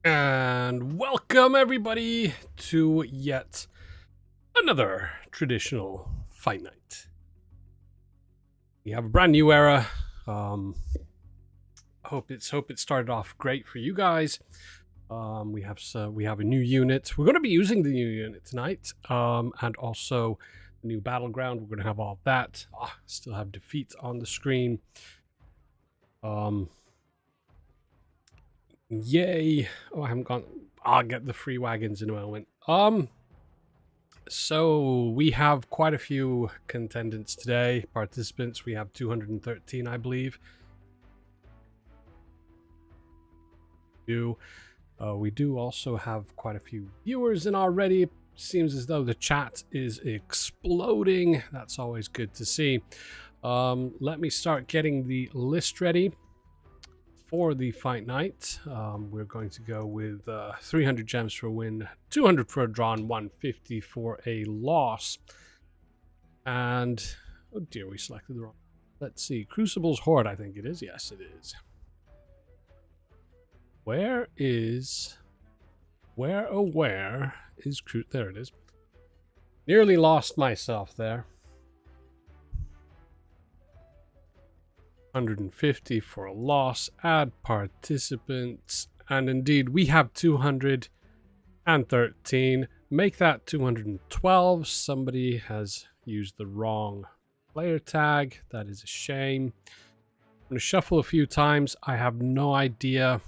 And welcome everybody to yet another traditional fight night. We have a brand new era. Hope it started off great for you guys. We have a new unit. We're going to be using the new unit tonight, and also the new battleground. We're going to have all that. Still have defeat on the screen. Yay! Oh, I haven't gone. I'll get the free wagons in a moment. So we have quite a few contendants today. Participants, we have 213, I believe. We do also have quite a few viewers in already. It seems as though the chat is exploding. That's always good to see. Let me start getting the list ready for the fight night. We're going to go with 300 gems for a win, 200 for a draw, and 150 for a loss. And oh dear, we selected the wrong. Let's see, Crucible's Horde, I think it is. Yes, it is. Where is there it is. Nearly lost myself there. 150 for a loss, add participants, and indeed we have 213. Make that 212. Somebody has used the wrong player tag. That is a shame. I'm going to shuffle a few times. I have no idea.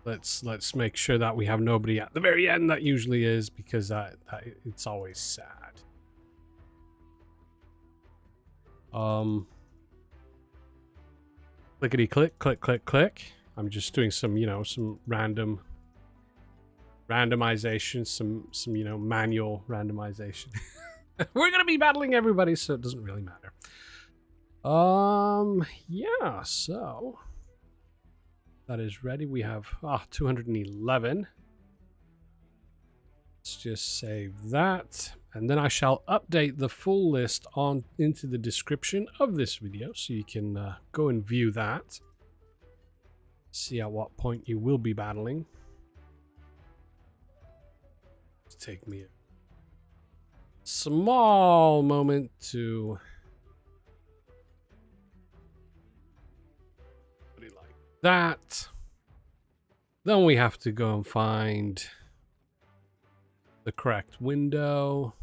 Let's make sure that we have nobody at the very end. That usually is, because it's always sad. Clickety click, click, click, click. I'm just doing some, some randomization, some, manual randomization. We're gonna be battling everybody, so it doesn't really matter. Yeah, so that is ready. We have 211. Let's just save that. And then I shall update the full list into the description of this video, so you can go and view that. See at what point you will be battling. Let's take me a small moment to put it like that. Then we have to go and find the correct window.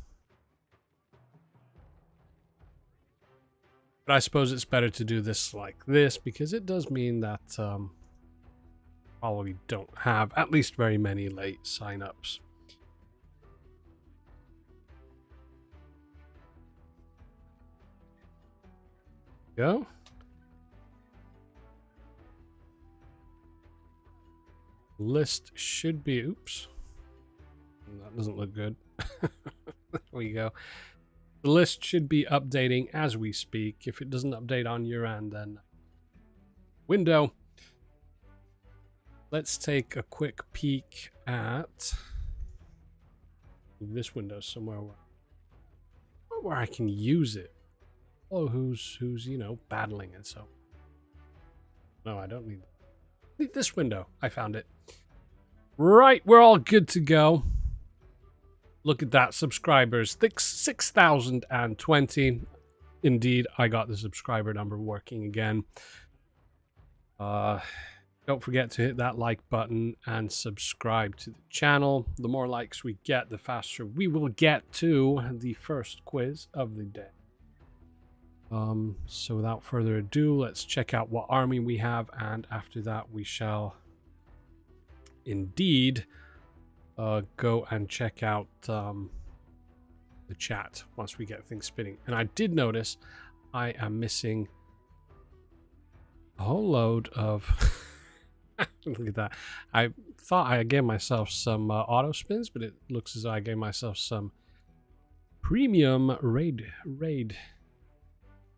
But I suppose it's better to do this like this, because it does mean that probably don't have at least very many late signups. Go. List should be, oops. That doesn't look good. There we go. The list should be updating as we speak. If it doesn't update on your end, then window. Let's take a quick peek at this window somewhere where I can use it. Oh, who's battling and so. No, I don't need this window. I found it. Right, we're all good to go. Look at that, subscribers, 6,020. Indeed, I got the subscriber number working again. Don't forget to hit that like button and subscribe to the channel. The more likes we get, the faster we will get to the first quiz of the day. So without further ado, let's check out what army we have, and after that we shall indeed go and check out the chat once we get things spinning. And I did notice I am missing a whole load of look at that. I thought I gave myself some auto spins, but it looks as though I gave myself some premium raid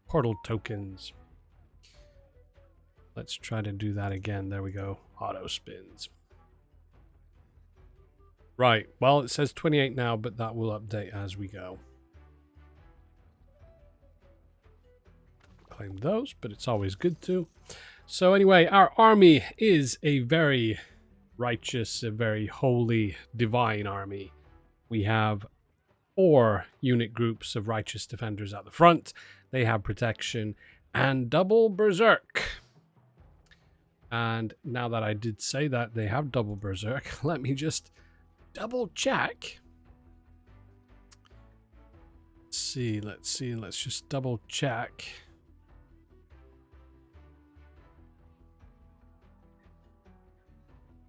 portal tokens. Let's try to do that again. There we go. Auto spins. Right, well, it says 28 now, but that will update as we go. Claim those, but it's always good to. So anyway, our army is a very righteous, a very holy, divine army. We have 4 unit groups of righteous defenders at the front. They have protection and double berserk. And now that I did say that they have double berserk, let me just double check. Let's see. Let's just double check.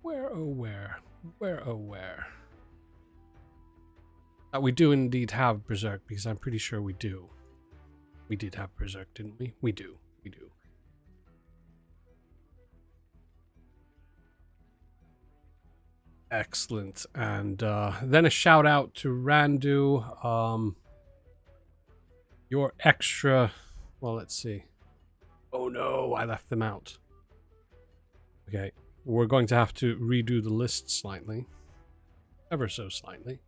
Where, oh where? Where, oh where? We do indeed have berserk, because I'm pretty sure we do. We did have berserk, didn't we? We do. We do. Excellent. And then a shout out to Randu. Your extra... Well, let's see. Oh no, I left them out. Okay, we're going to have to redo the list slightly. Ever so slightly.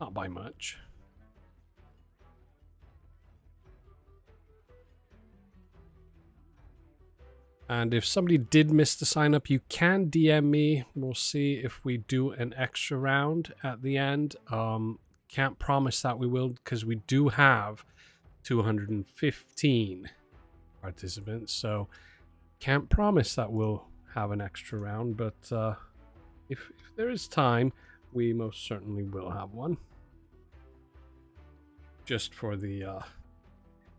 Not by much. And if somebody did miss the sign up, you can DM me. We'll see if we do an extra round at the end. Can't promise that we will, because we do have 215 participants. So can't promise that we'll have an extra round, but if there is time, we most certainly will have one. Just for the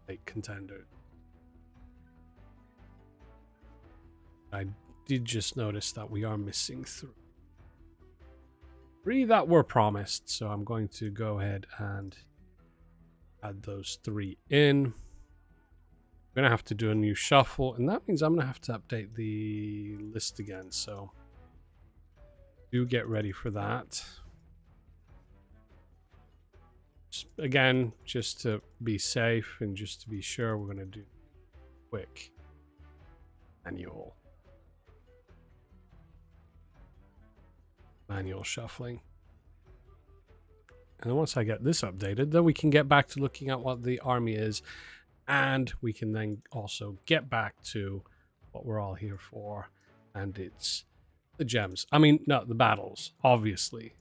late contender. I did just notice that we are missing 3 that were promised, so I'm going to go ahead and add those 3 in. I'm going to have to do a new shuffle, and that means I'm going to have to update the list again, so do get ready for that. Again, just to be safe and just to be sure, we're going to do quick manual shuffling. And then once I get this updated, then we can get back to looking at what the army is, and we can then also get back to what we're all here for, and it's the gems. I mean, no, the battles, obviously.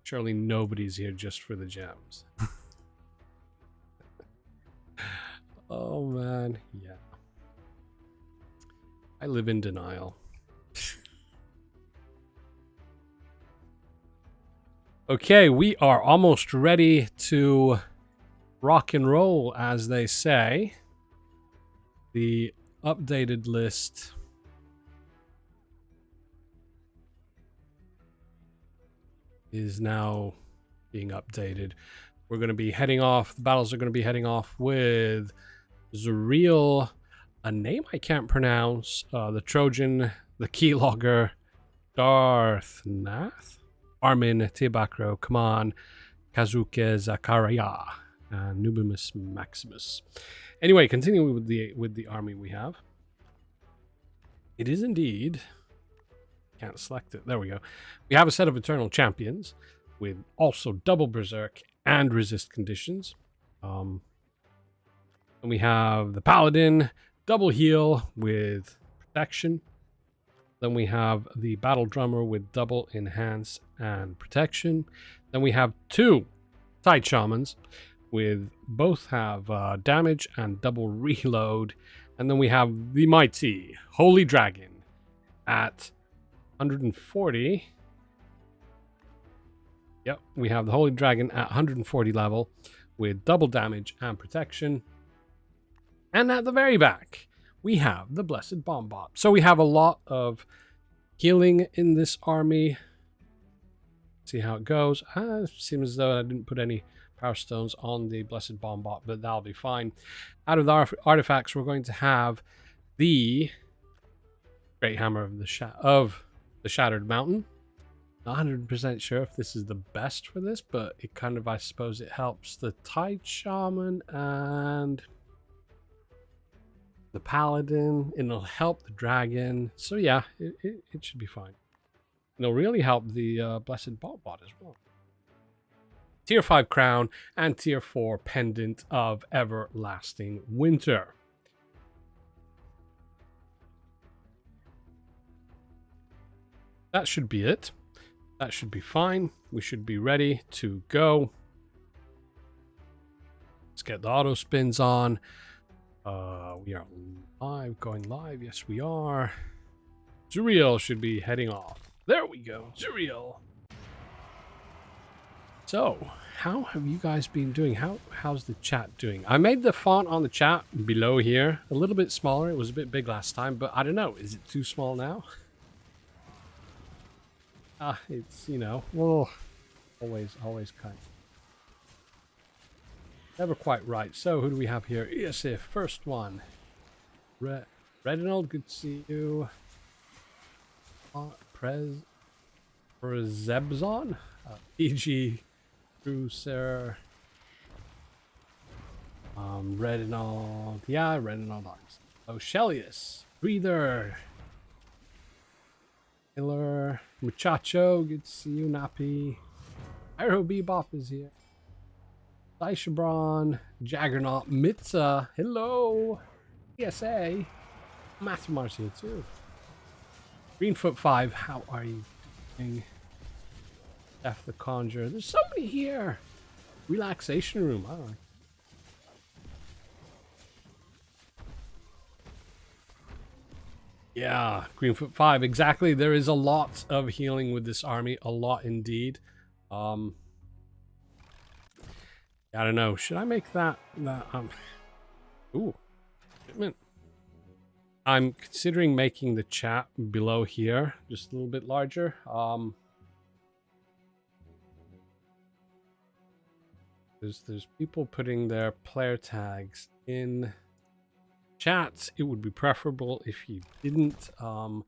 Surely nobody's here just for the gems. Oh man, yeah. I live in denial. Okay, we are almost ready to rock and roll, as they say. The updated list is now being updated. We're going to be heading off. The battles are going to be heading off with Zuriel, a name I can't pronounce, TheTrojan, TheKeylogger, DarthNath, Armin, Tiebacro, Kman, KasukeZakarya, and Noobimus Maximus. Anyway, continuing with the army we have. It is indeed... Can't select it. There we go. We have a set of Eternal Champions with also double Berserk and resist conditions. And we have the Paladin, double heal with protection. Then we have the Battle Drummer with double enhance and protection. Then we have 2 Side Shamans with both have damage and double reload. And then we have the mighty Holy Dragon at 140. Yep, we have the Holy Dragon at 140 level with double damage and protection. And at the very back, we have the Blessed Bombot. So we have a lot of healing in this army. See how it goes. Seems as though I didn't put any Power Stones on the Blessed Bombot, but that'll be fine. Out of the artifacts, we're going to have the Great Hammer of the Shattered Mountain. Not 100% sure if this is the best for this, but it kind of, I suppose, it helps the Tide Shaman and the Paladin. It'll help the Dragon. So yeah, it should be fine. It'll really help the Blessed Bombot as well. Tier 5 Crown and Tier 4 Pendant of Everlasting Winter. that should be it. That should be fine. We should be ready to go. Let's get the auto spins on. We are live, going live. Yes, we are. Zuriel should be heading off. There we go, Zuriel. So, how have you guys been doing? How's the chat doing? I made the font on the chat below here a little bit smaller. It was a bit big last time, but I don't know. Is it too small now? It's, you know, well, always kind of. Never quite right. So, who do we have here? ESF, first one. Reyold, good to see you. Prezebzon? PG, Cruiser. Reyold. Yeah, Reyold. Oh, Shelius. Breather. Killer. Muchacho, good to see you. Nappy. PyroBebop is here. Sishabron. Jaggernaut. Mitza. Hello. PSA. Matthew here too. Greenfoot 5. How are you doing? F the Conjurer. There's so many here. Relaxation room. I don't know. Yeah, Greenfoot 5, exactly. There is a lot of healing with this army, a lot indeed. I don't know. Should I make that ooh, shipment. I'm considering making the chat below here just a little bit larger. There's people putting their player tags in chat. It would be preferable if you didn't. Go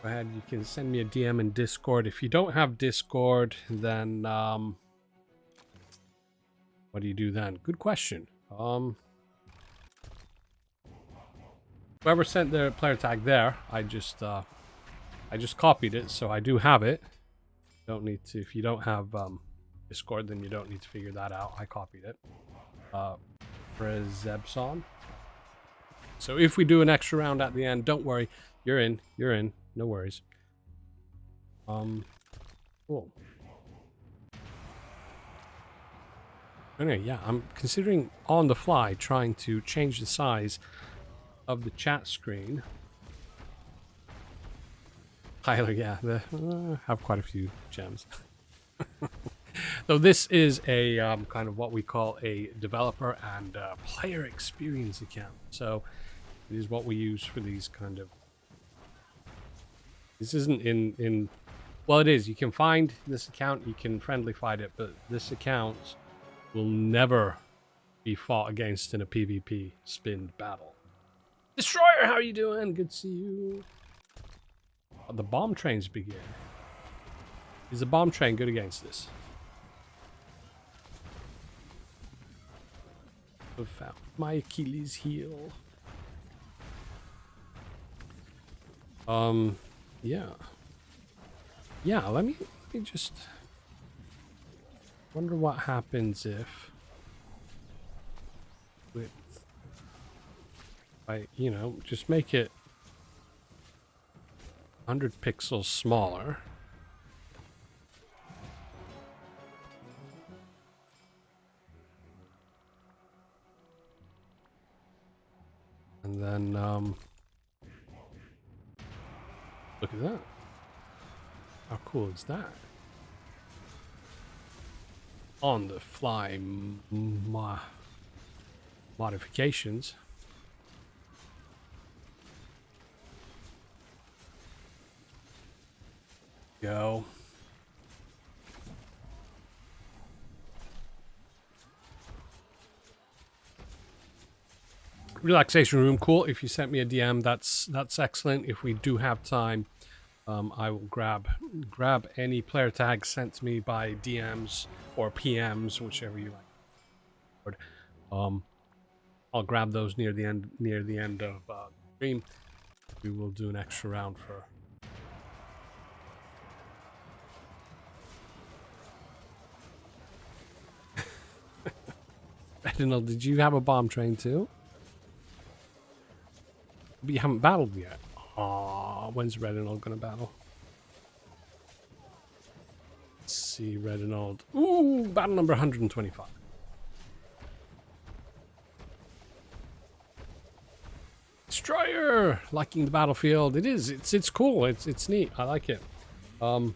ahead, you can send me a DM in Discord. If you don't have Discord, then what do you do then? Good question. Whoever sent their player tag there, I just copied it, so I do have it. Don't need to. If you don't have Discord, then you don't need to figure that out. I copied it. Prezebson. So if we do an extra round at the end, don't worry. You're in. You're in. No worries. Cool. Anyway, yeah, I'm considering on the fly trying to change the size of the chat screen. Tyler, yeah, have quite a few gems. So this is a kind of what we call a developer and player experience account. So it is what we use for these kind of... This isn't in... Well, it is. You can find this account. You can friendly fight it. But this account will never be fought against in a PvP spinned battle. Destroyer, how are you doing? Good to see you. Oh, the bomb trains begin. Is the bomb train good against this? I've found my Achilles heel. Yeah. Yeah, let me just wonder what happens if with you know, just make it 100 pixels smaller. And then look at that. How cool is that? On the fly modifications. Go. Relaxation room, cool. If you sent me a DM, that's excellent. If we do have time, I will grab any player tags sent to me by DMs or PMs, whichever you like. I'll grab those near the end of the stream. We will do an extra round for. Retinal, did you have a bomb train too? But you haven't battled yet. Aww, when's Retinal gonna battle? see Reyold. Ooh, battle number 125. Destroyer! Liking the battlefield. It is. It's cool. It's neat. I like it. Oh.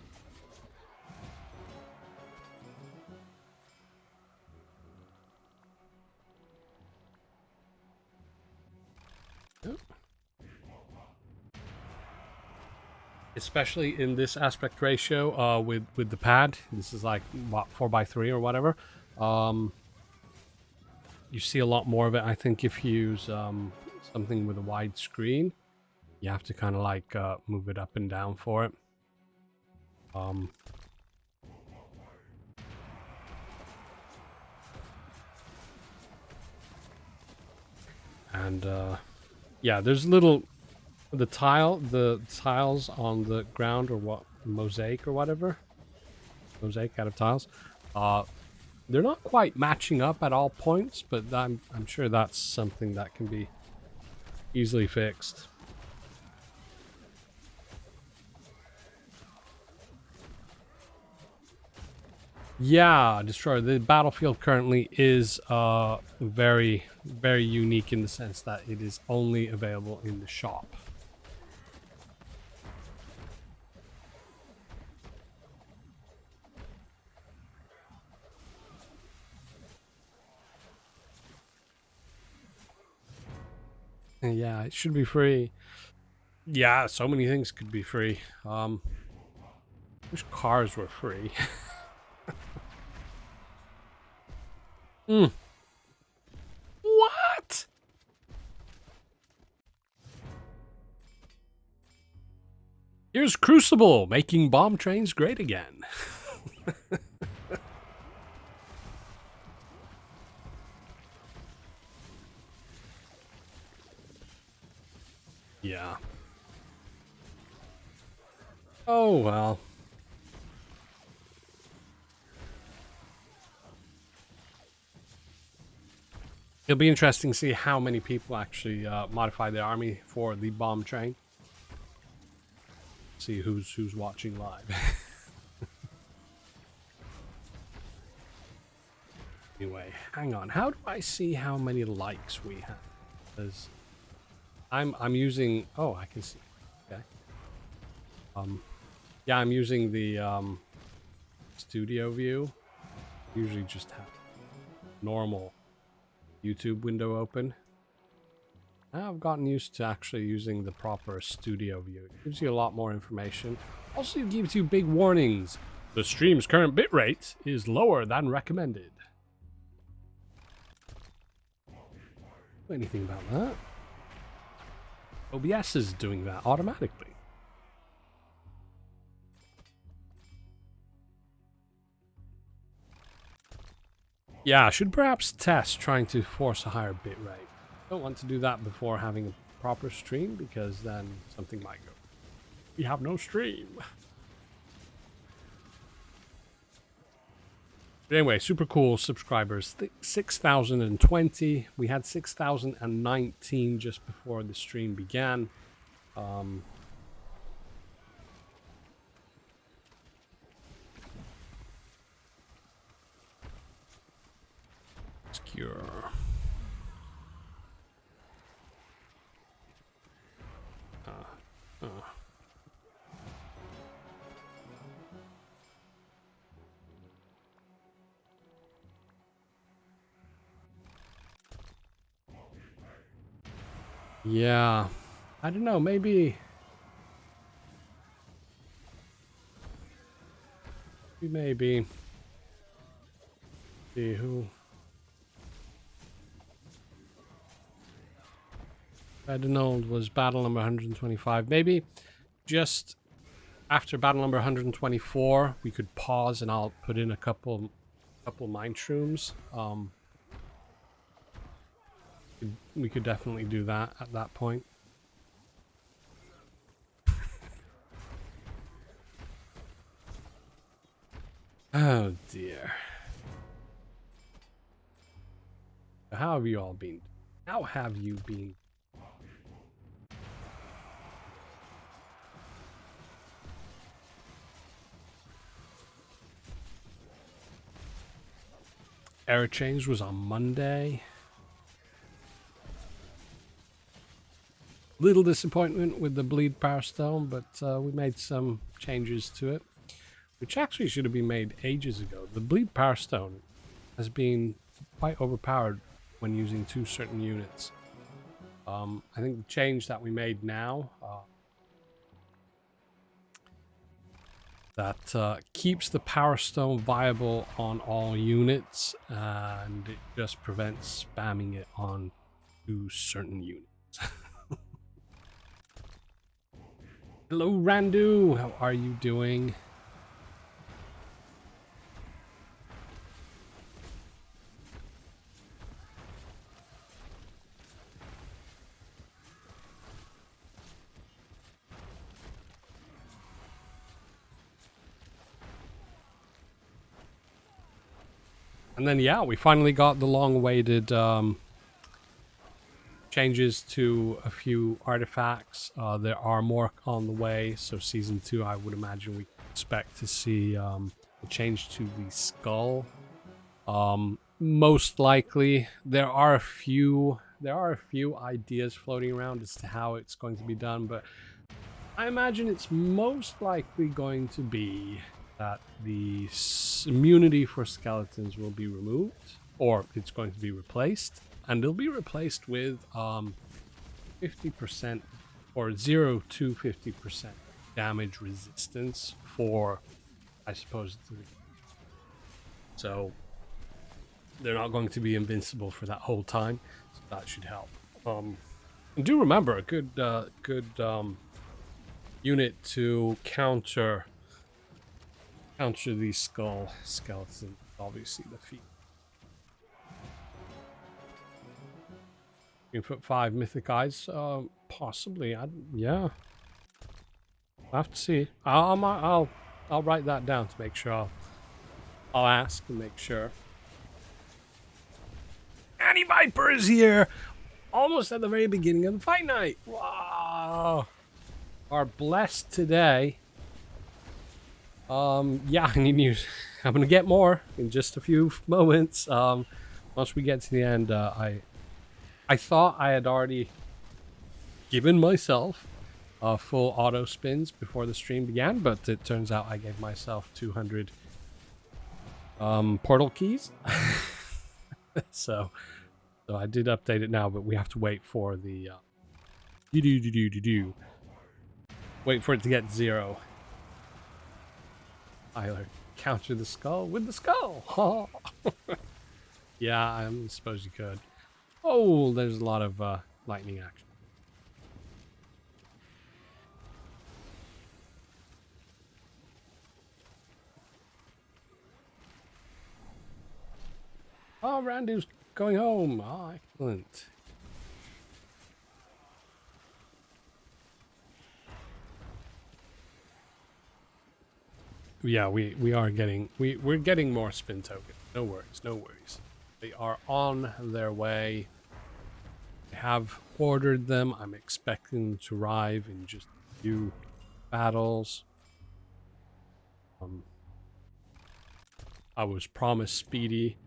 Especially in this aspect ratio with the pad. This is like what, 4x3 or whatever. You see a lot more of it. I think if you use something with a wide screen, you have to kind of like move it up and down for it. And yeah, there's little the tiles on the ground, or what, mosaic or whatever, mosaic out of tiles. They're not quite matching up at all points, but I'm sure that's something that can be easily fixed. Yeah, Destroyer. The battlefield currently is very, very unique in the sense that it is only available in the shop. Yeah, it should be free. Yeah, so many things could be free. Wish cars were free. What? Here's Crucible, making bomb trains great again. Yeah. Oh, well. It'll be interesting to see how many people actually modify their army for the bomb train. See who's watching live. Anyway, hang on. How do I see how many likes we have? Because I'm using. Oh, I can see. Okay. Yeah, I'm using the studio view. Usually just have normal YouTube window open. Now I've gotten used to actually using the proper studio view. It gives you a lot more information. Also, it gives you big warnings. The stream's current bitrate is lower than recommended. Anything about that? OBS is doing that automatically. Yeah, I should perhaps test trying to force a higher bitrate. Don't want to do that before having a proper stream, because then something might go. We have no stream. But anyway, super cool subscribers. 6,020. We had 6,019 just before the stream began. TheSciur. Yeah, I don't know, maybe see who Reyold was battle number 125. Maybe just after battle number 124 we could pause and I'll put in a couple mine shrooms. We could definitely do that at that point. Oh dear. How have you all been? How have you been? Error change was on Monday. Little disappointment with the Bleed Power Stone, but we made some changes to it, which actually should have been made ages ago. The Bleed Power Stone has been quite overpowered when using 2 certain units. I think the change that we made now that keeps the Power Stone viable on all units, and it just prevents spamming it on 2 certain units. Hello, Randu. How are you doing? And then, yeah, we finally got the long-awaited changes to a few artifacts. There are more on the way, so Season 2, I would imagine we expect to see a change to the skull. Most likely, there are a few ideas floating around as to how it's going to be done, but I imagine it's most likely going to be that the immunity for skeletons will be removed, or it's going to be replaced, and it'll be replaced with 50% or 0 to 50% damage resistance for, I suppose, so they're not going to be invincible for that whole time, so that should help. And do remember, a good unit to counter the skull skeleton, obviously the feet. 3-5 mythic eyes, possibly. Yeah, I'll have to see. I'll write that down to make sure. I'll ask and make sure. Aniviper is here, almost at the very beginning of the fight night. Wow, are blessed today. Yeah, I need news. I'm gonna get more in just a few moments. Once we get to the end, I thought I had already given myself full auto spins before the stream began, but it turns out I gave myself 200 portal keys. so I did update it now, but we have to wait for the wait for it to get 0. Tyler, counter the skull with the skull. Yeah, I suppose you could. Oh, there's a lot of lightning action. Oh, Randu's going home. Oh, excellent. Yeah, we're getting more spin tokens. No worries, no worries. They are on their way. I have ordered them. I'm expecting them to arrive in just a few battles. I was promised speedy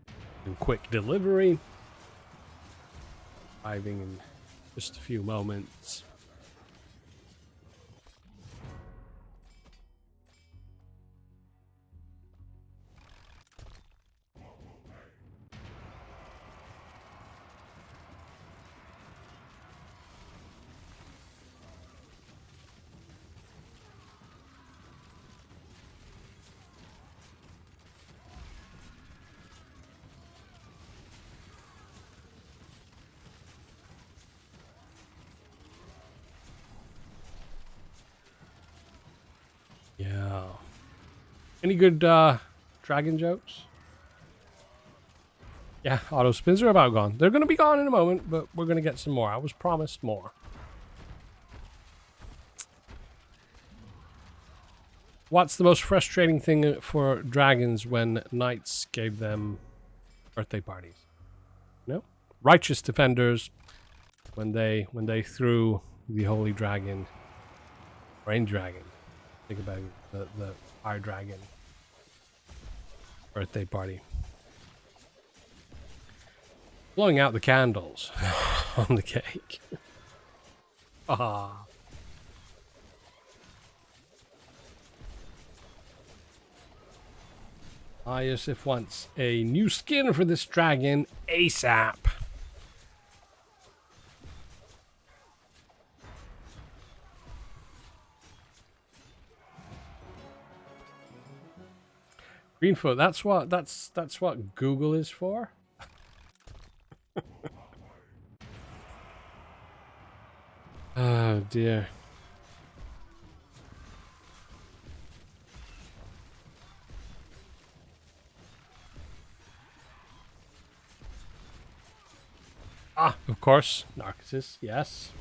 and quick delivery. Arriving in just a few moments. Yeah. Any good dragon jokes? Yeah, auto spins are about gone. They're going to be gone in a moment, but we're going to get some more. I was promised more. What's the most frustrating thing for dragons when knights gave them birthday parties? No? Righteous defenders when they threw the holy dragon, rain dragon. Think about it, the fire dragon birthday party. Blowing out the candles on the cake. Ah. Yusuf wants a new skin for this dragon ASAP. Greenfoot, that's what Google is for. Oh dear. Ah, of course, Narcissus, yes.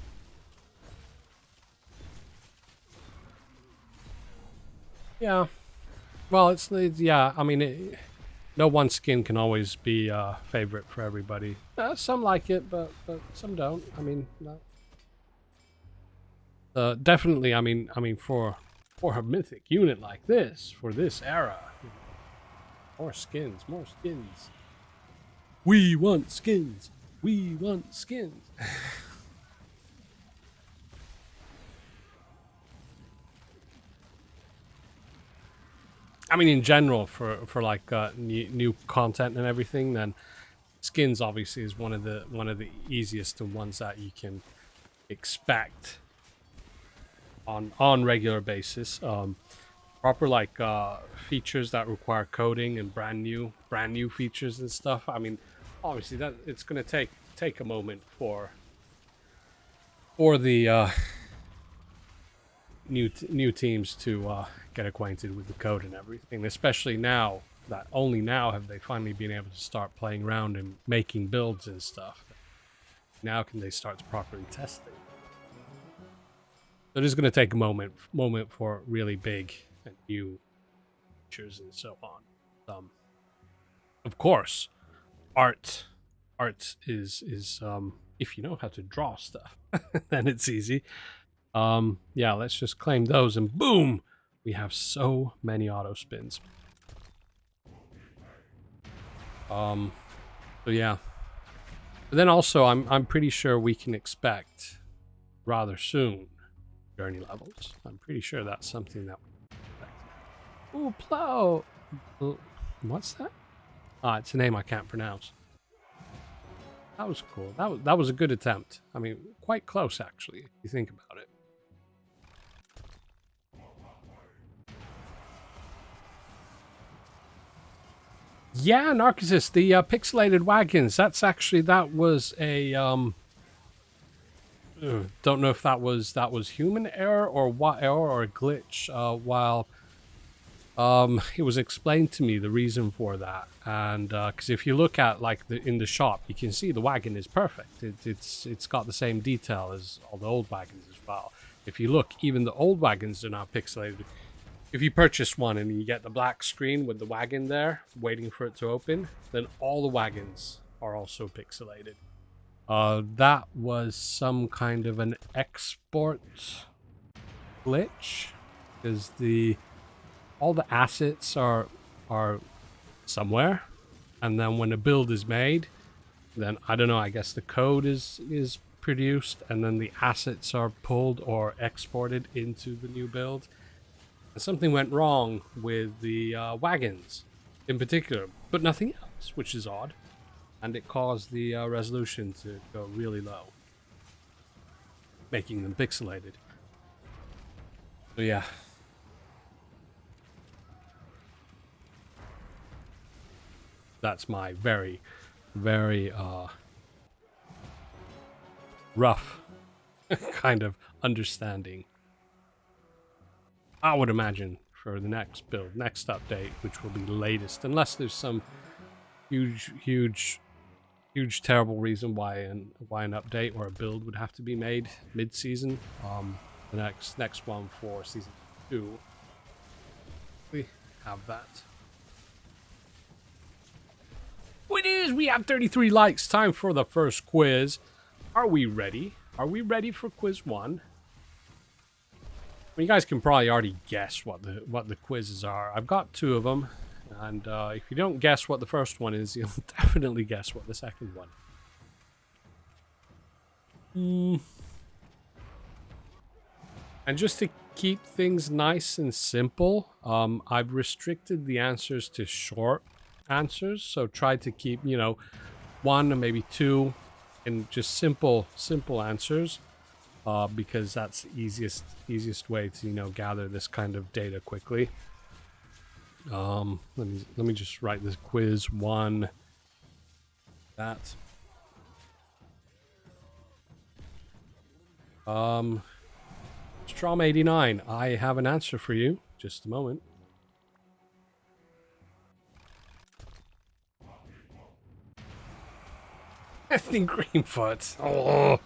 Yeah. Well, yeah, I mean, no one skin can always be a favorite for everybody. Some like it, but some don't. I mean, no. Definitely, I mean, for a mythic unit like this, for this era, more skins, more skins. We want skins. We want skins. I mean, in general, for like new content and everything, then skins obviously is one of the easiest and ones that you can expect on regular basis. Proper like features that require coding and brand new features and stuff. I mean, obviously that it's gonna take a moment for the new teams to get acquainted with the code and everything, especially now that only now have they finally been able to start playing around and making builds and stuff. Now can they start to properly test it. So it is going to take a moment for really big and new features and so on. Of course, art is if you know how to draw stuff, then it's easy. Yeah, let's just claim those and boom, we have so many auto spins. So yeah. But then also I'm pretty sure we can expect rather soon journey levels. I'm pretty sure that's something that we expect. Ooh, plow. What's that? Ah, it's a name I can't pronounce. That was cool. That was a good attempt. I mean, quite close actually, if you think about it. Yeah, Narcissus, the pixelated wagons. That was a don't know if that was human error or what error or a glitch. While it was explained to me the reason for that, and because if you look at like in the shop, you can see the wagon is perfect. It's got the same detail as all the old wagons as well. If you look, even the old wagons are now pixelated. If you purchase one and you get the black screen with the wagon there, waiting for it to open, then all the wagons are also pixelated. That was some kind of an export glitch, because all the assets are somewhere, and then when a build is made, then I don't know, I guess the code is produced, and then the assets are pulled or exported into the new build. Something went wrong with the wagons in particular, but nothing else, which is odd. And it caused the resolution to go really low, making them pixelated. So yeah. That's my very, very rough kind of understanding. I would imagine for the next build, next update, which will be the latest, unless there's some huge terrible reason why an update or a build would have to be made mid-season. The next one for season 2, we have that. It is. We have 33 likes. Time for the first quiz. Are we ready? Are we ready for quiz 1? Well, you guys can probably already guess what the quizzes are. I've got 2 of them, and if you don't guess what the first one is, you'll definitely guess what the second one. And just to keep things nice and simple, I've restricted the answers to short answers. So try to keep, you know, 1 or maybe 2 and just simple answers. Because that's the easiest way to, you know, gather this kind of data quickly. Let me just write this quiz 1. That. Strom89, I have an answer for you. Just a moment. I think Greenfoot. Oh.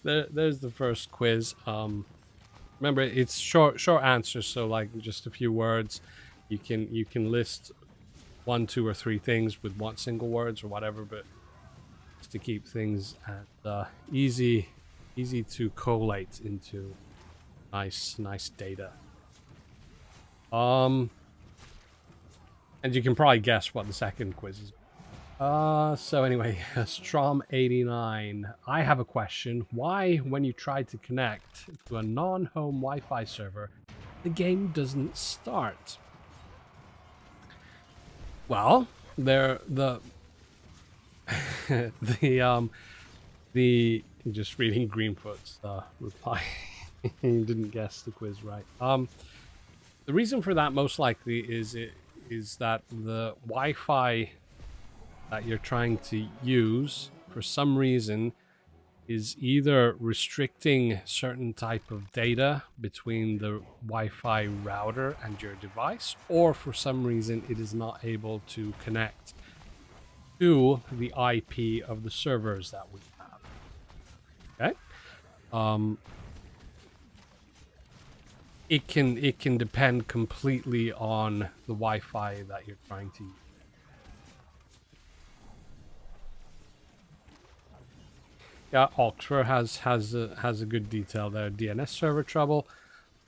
There's the first quiz. Remember, it's short answers, so like just a few words. You can list 1, 2, or 3 things with 1 single words or whatever, but just to keep things at easy to collate into nice data. And you can probably guess what the second quiz is. So anyway, Strom89, I have a question. Why, when you try to connect to a non-home Wi-Fi server, the game doesn't start? Well, just reading Greenfoot's reply. He didn't guess the quiz right. The reason for that most likely is that the Wi-Fi that you're trying to use for some reason is either restricting certain type of data between the Wi-Fi router and your device, or for some reason it is not able to connect to the IP of the servers that we have. Okay. It can depend completely on the Wi-Fi that you're trying to use. Yeah, Ultra has a good detail there. DNS server trouble.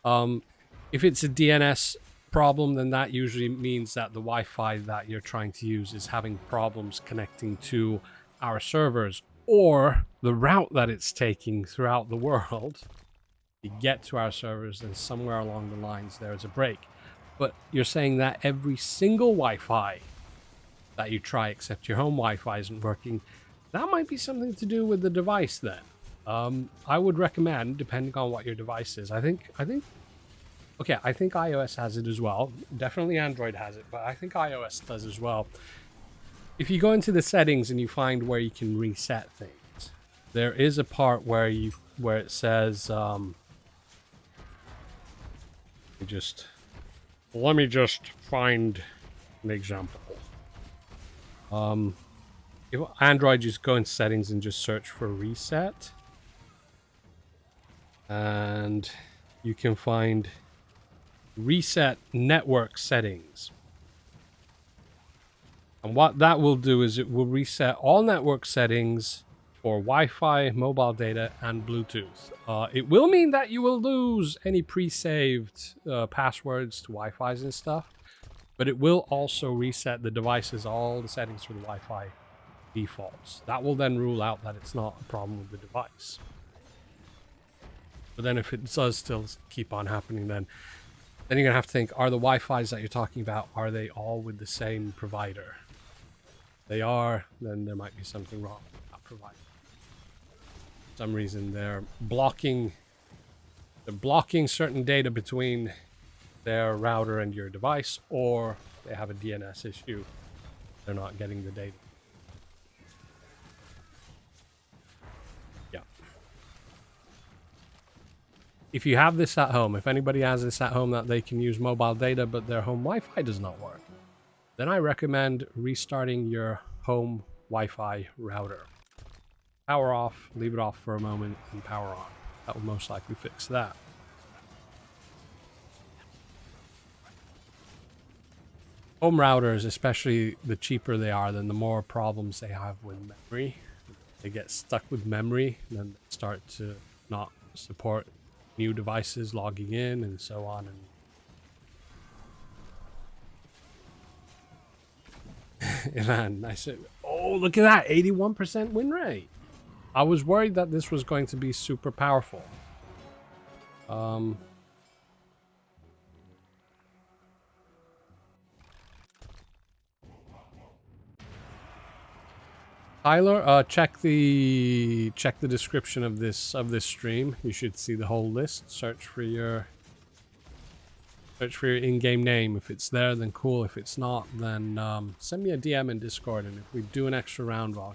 If it's a DNS problem, then that usually means that the Wi-Fi that you're trying to use is having problems connecting to our servers, or the route that it's taking throughout the world to get to our servers, and somewhere along the lines there's a break. But you're saying that every single Wi-Fi that you try, except your home Wi-Fi, isn't working. That might be something to do with the device then. I would recommend, depending on what your device is, I think iOS has it as well. Definitely Android has it, but I think iOS does as well. If you go into the settings and you find where you can reset things, there is a part where it says let me just find an example. If Android, just go in settings and just search for reset. And you can find reset network settings. And what that will do is it will reset all network settings for Wi-Fi, mobile data, and Bluetooth. It will mean that you will lose any pre-saved passwords to Wi-Fi's and stuff. But it will also reset the devices, all the settings for the Wi-Fi defaults. That will then rule out that it's not a problem with the device. But then if it does still keep on happening, then you're gonna have to think, are the Wi-Fi's that you're talking about, are they all with the same provider? If they are, then there might be something wrong with that provider. For some reason they're blocking certain data between their router and your device, or they have a DNS issue. They're not getting the data. If you have this at home, if anybody has this at home that they can use mobile data but their home Wi-Fi does not work, then I recommend restarting your home Wi-Fi router. Power off, leave it off for a moment, and power on. That will most likely fix that. Home routers, especially the cheaper they are, then the more problems they have with memory. They get stuck with memory, and then start to not support new devices logging in and so on. And man, I said, oh, look at that, 81% win rate. I was worried that this was going to be super powerful. Tyler, check the description of this stream. You should see the whole list. Search for your in-game name. If it's there, then cool. If it's not, then send me a DM in Discord, and if we do an extra round, I'll...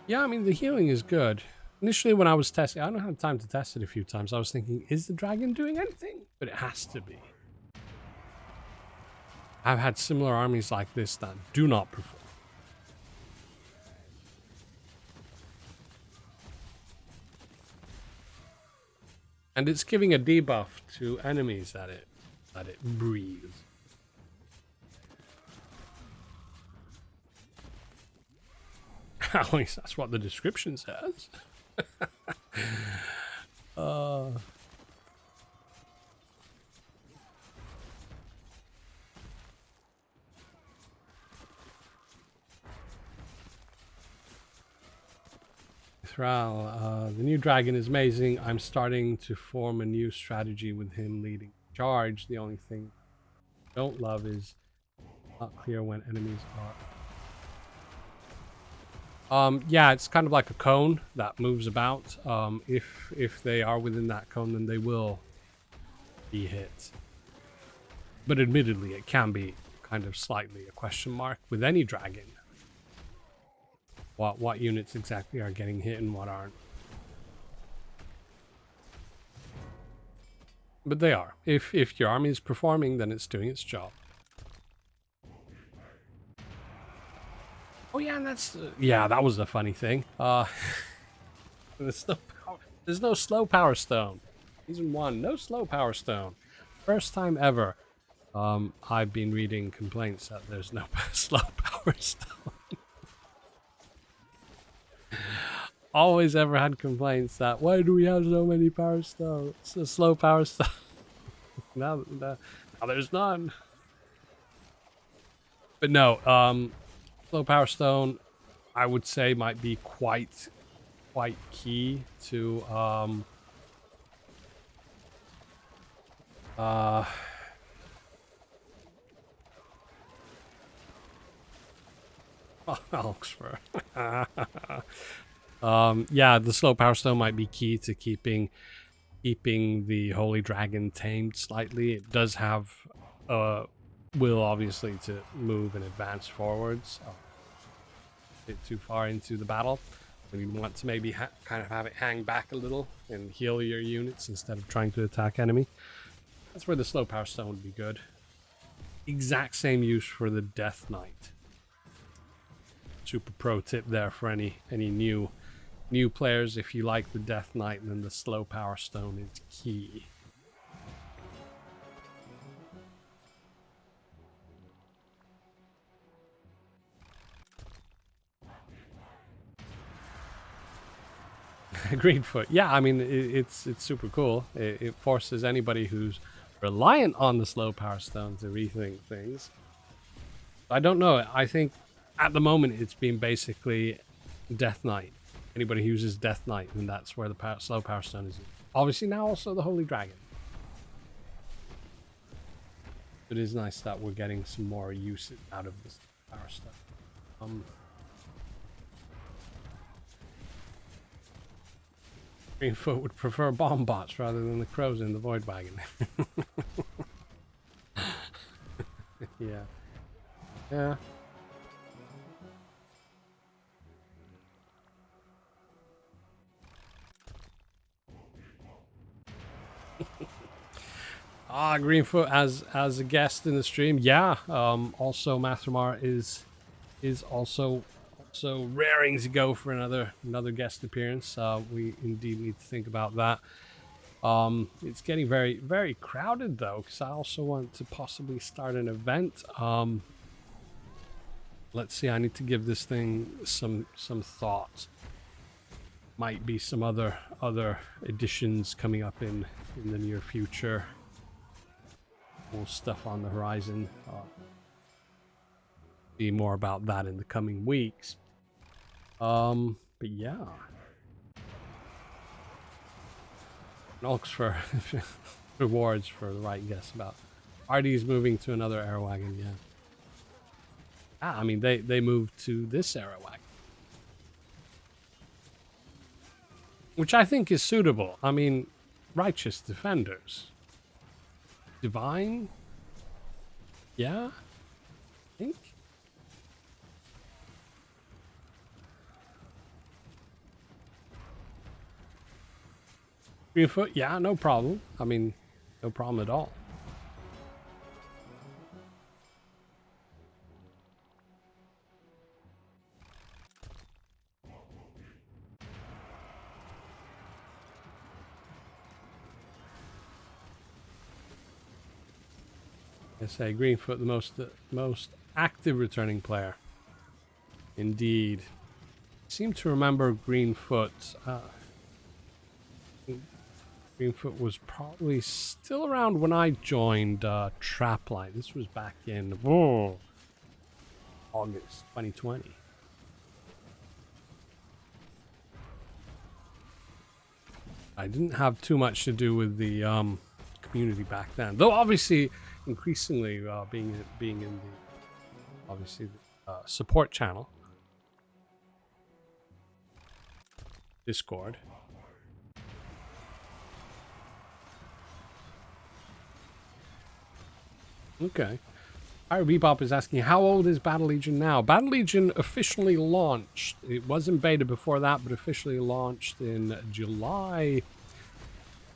Yeah, I mean, the healing is good. Initially, when I was testing, I don't have time to test it a few times. I was thinking, is the dragon doing anything? But it has to be. I've had similar armies like this that do not perform. And it's giving a debuff to enemies that it breathes. At least that's what the description says. Thrall, the new dragon is amazing. I'm starting to form a new strategy with him leading charge. The only thing I don't love is not clear when enemies are. Yeah, it's kind of like a cone that moves about. If they are within that cone, then they will be hit. But admittedly, it can be kind of slightly a question mark with any dragon. What units exactly are getting hit and what aren't. But they are. If your army is performing, then it's doing its job. Oh yeah, and that's yeah, that was a funny thing. There's no slow power stone. Season 1, no slow power stone. First time ever. I've been reading complaints that there's no slow power stone. Always ever had complaints that why do we have so many power stones? It's a slow power stone. now there's none. But no, slow power stone, I would say, might be quite key to Oxford. Yeah, the slow power stone might be key to keeping the holy dragon tamed slightly. It does have will obviously to move and advance forwards. A bit too far into the battle. When you want to maybe kind of have it hang back a little and heal your units instead of trying to attack enemy. That's where the slow power stone would be good. Exact same use for the Death Knight. Super pro tip there for any new players. If you like the Death Knight, then the slow power stone is key. Greenfoot, yeah, I mean it's super cool. It forces anybody who's reliant on the slow power stone to rethink things. I don't know. I think at the moment it's been basically Death Knight. Anybody who uses Death Knight, and that's where the slow power stone is. Obviously now also the Holy Dragon. It is nice that we're getting some more use out of this power stone. Greenfoot would prefer bomb bots rather than the crows in the Void Wagon. Yeah. Yeah. Greenfoot as a guest in the stream. Yeah. Also Mathramar is also raring to go for another guest appearance. We indeed need to think about that. It's getting very, very crowded though, because I also want to possibly start an event. Let's see, I need to give this thing some thought. Might be some other editions coming up in the near future. cool stuff on the horizon. Be more about that in the coming weeks. But yeah. Looks for rewards for the right guess about RD's moving to another air wagon, yeah. I mean, they moved to this air wagon. Which I think is suitable. I mean, righteous defenders. Divine? Yeah? I think? Greenfoot? Yeah, no problem. I mean, no problem at all. I say Greenfoot, the most active returning player. Indeed. I seem to remember Greenfoot. Greenfoot was probably still around when I joined Trapline. This was back in August 2020. I didn't have too much to do with the community back then, though obviously increasingly being in the obviously the support channel, Discord. Okay. PyroBebop is asking, how old is Battle Legion now? Battle Legion officially launched. It was in beta before that, but officially launched in July.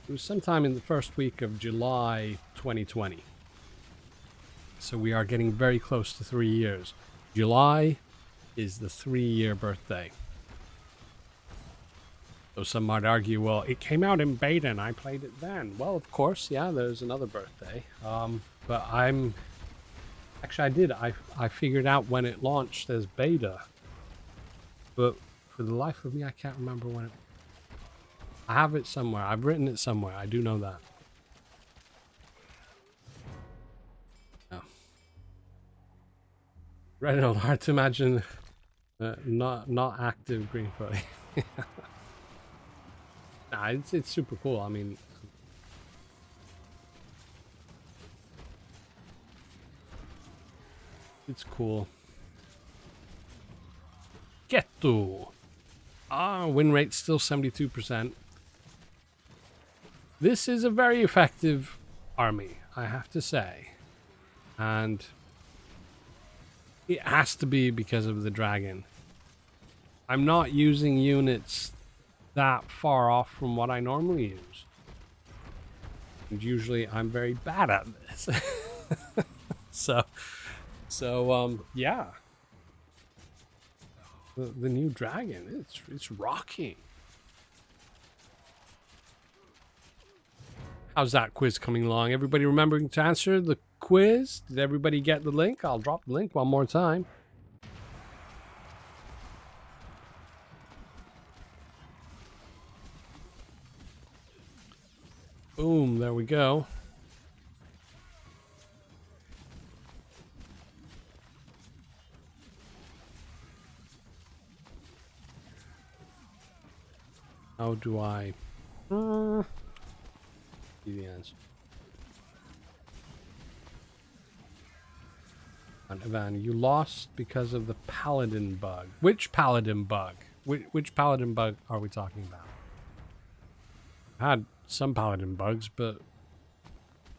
It was sometime in the first week of July 2020. So we are getting very close to 3 years. July is the 3-year birthday. So some might argue, well, it came out in beta and I played it then. Well, of course, yeah, there's another birthday. But actually I did. I figured out when it launched as beta. But for the life of me, I can't remember when it... I have it somewhere. I've written it somewhere. I do know that. Oh. Reyold, hard to imagine not active Greenfoot. Nah, it's super cool. I mean... It's cool. Ketu. Win rate still 72%. This is a very effective army, I have to say. And it has to be because of the dragon. I'm not using units that far off from what I normally use. And usually I'm very bad at this. So, yeah. The new dragon, it's rocking. How's that quiz coming along? Everybody remembering to answer the quiz? Did everybody get the link? I'll drop the link one more time. Boom, there we go. How do I see the answer? Ivan, you lost because of the paladin bug. Which paladin bug? Which paladin bug are we talking about? I had some paladin bugs, but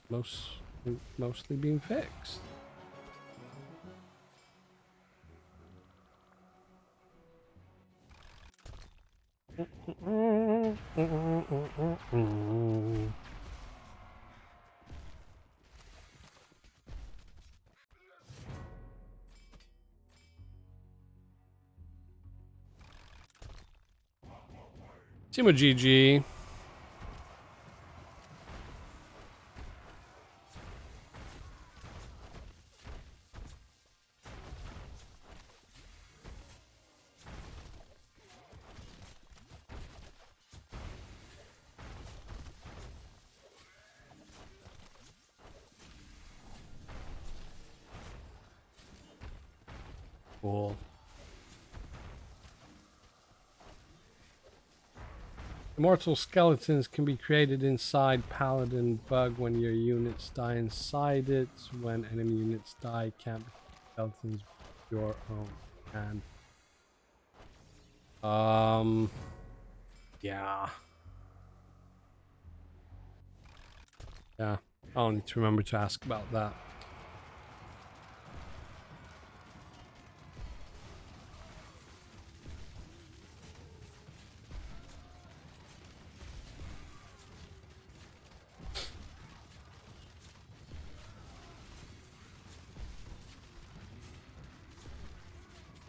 mostly being fixed. Timo GG. Cool. Immortal skeletons can be created inside Paladin Bug when your units die inside it. When enemy units die, can't be skeletons with your own hand. Yeah. Yeah, I'll need to remember to ask about that.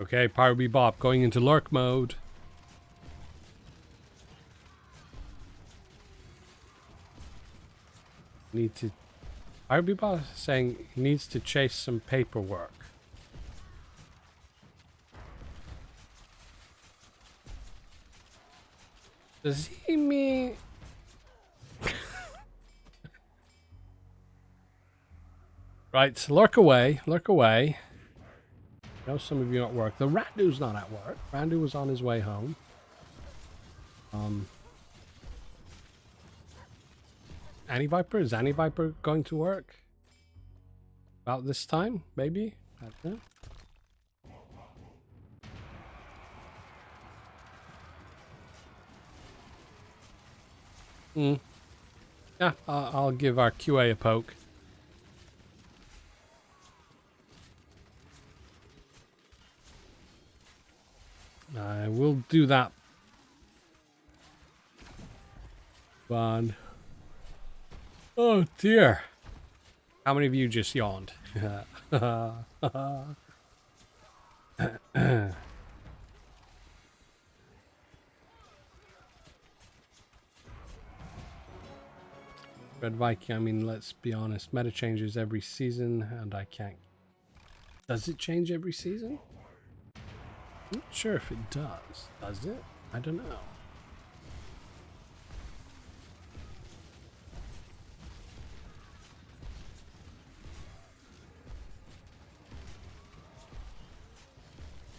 Okay, PyroBebop going into lurk mode. Need to... PyroBebop is saying he needs to chase some paperwork. Does he mean... Right, lurk away, lurk away. I know some of you at work. The Randu's not at work. Randu was on his way home. Aniviper? Is Aniviper going to work? About this time, maybe? I don't know. Yeah, I'll give our QA a poke. I will do that. Fun. Oh dear. How many of you just yawned? Red Viking, I mean, let's be honest. Meta changes every season and I can't... Does it change every season? I'm not sure if it does. Does it? I don't know.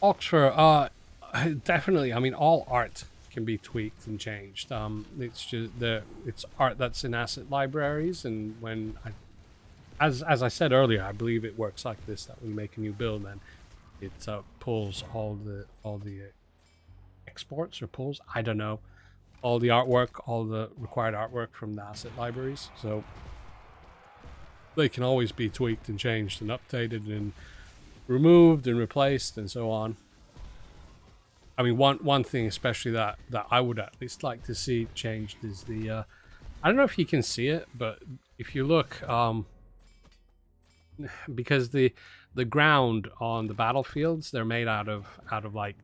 Oxford, definitely. I mean, all art can be tweaked and changed. It's just it's art that's in asset libraries, and when as I said earlier, I believe it works like this: that when you make a new build, then it pulls all the exports or pulls. I don't know, all the artwork, all the required artwork from the asset libraries. So they can always be tweaked and changed and updated and removed and replaced and so on. I mean, one thing especially that I would at least like to see changed is the I don't know if you can see it, but if you look, because the ground on the battlefields, they're made out of like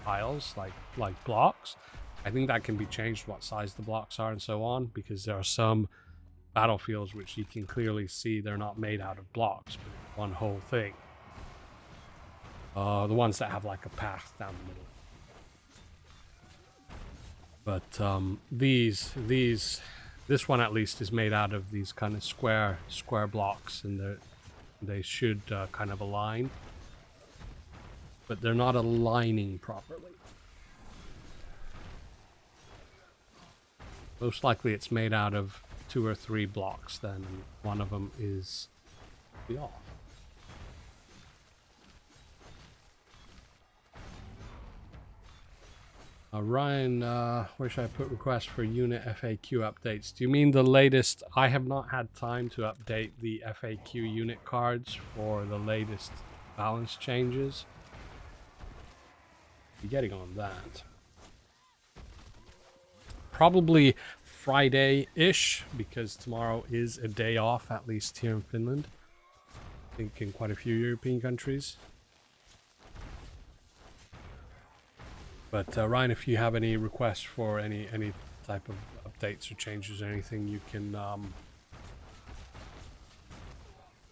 tiles, like blocks. I think that can be changed, what size the blocks are and so on, because there are some battlefields which you can clearly see they're not made out of blocks, but one whole thing. The ones that have like a path down the middle. But this one at least is made out of these kind of square blocks, and they should kind of align, but they're not aligning properly. Most likely it's made out of 2 or 3 blocks then, and one of them is off. Ryan, where should I put requests for unit FAQ updates? Do you mean the latest? I have not had time to update the FAQ unit cards for the latest balance changes. Be getting on that. Probably Friday-ish, because tomorrow is a day off, at least here in Finland. I think in quite a few European countries. But Ryan, if you have any requests for any type of updates or changes or anything, you can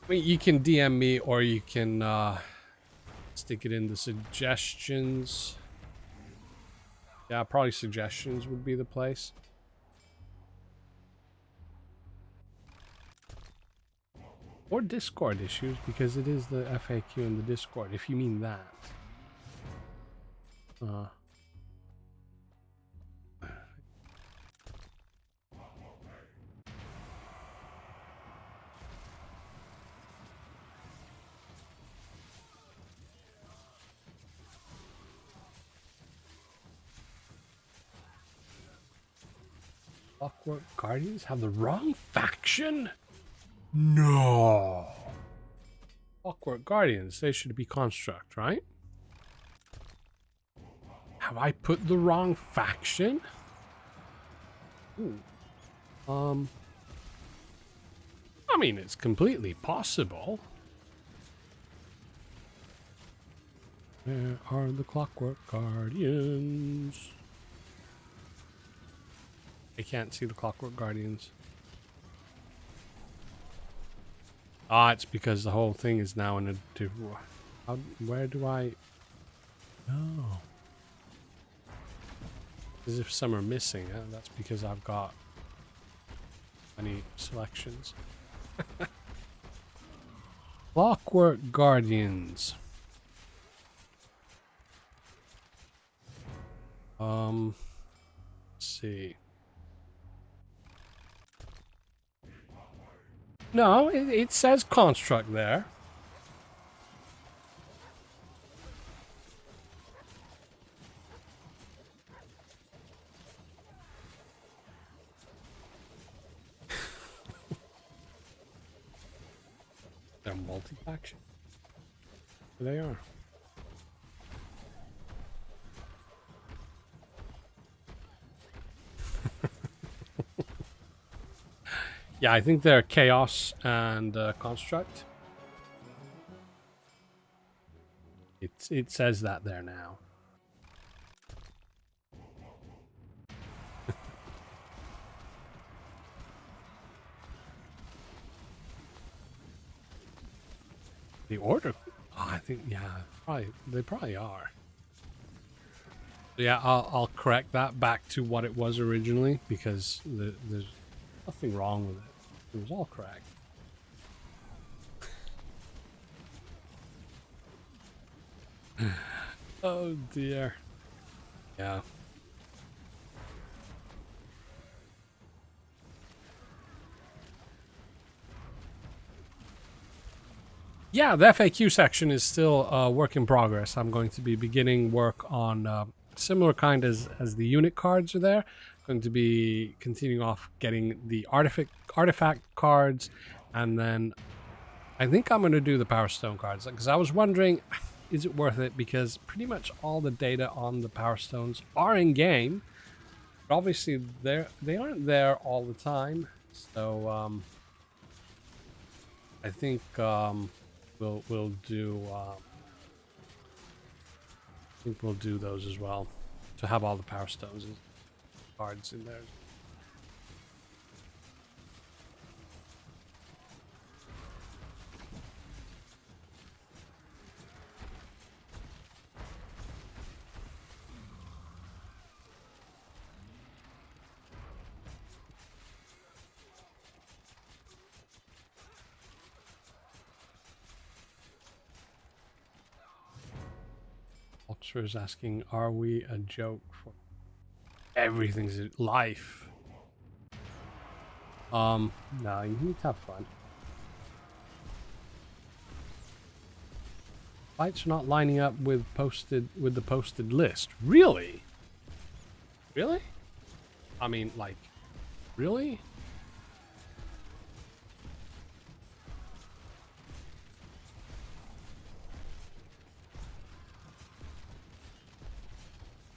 you can DM me, or you can stick it in the suggestions. Yeah, probably suggestions would be the place. Or Discord issues, because it is the FAQ in the Discord, if you mean that. Clockwork Guardians have the wrong faction? No. Clockwork Guardians, they should be Construct, right? Have I put the wrong faction? Ooh. I mean, it's completely possible. Where are the Clockwork Guardians? I can't see the Clockwork Guardians. Ah, it's because the whole thing is now in a... where do I... Oh. As if some are missing. Huh? That's because I've got many selections. Clockwork Guardians. Let's see. No, it says Construct there. They're multi-faction. They are. Yeah, I think they're Chaos and Construct. It says that there now. The order? Oh, I think, yeah, they probably are. Yeah, I'll correct that back to what it was originally because there's nothing wrong with it. It was all correct. Oh dear. Yeah. Yeah, the FAQ section is still a work in progress. I'm going to be beginning work on similar kind as the unit cards are there. Going to be continuing off getting the artifact cards, and then I think I'm going to do the Power Stone cards because I was wondering, is it worth it? Because pretty much all the data on the Power Stones are in game, but obviously they aren't there all the time. So I think we'll do I think we'll do those as well to have all the Power Stones and cards in there. Oxford is asking, are we a joke for everything's life? No, you need to have fun. Fights are not lining up with the posted list. Really? Really? I mean, like, really?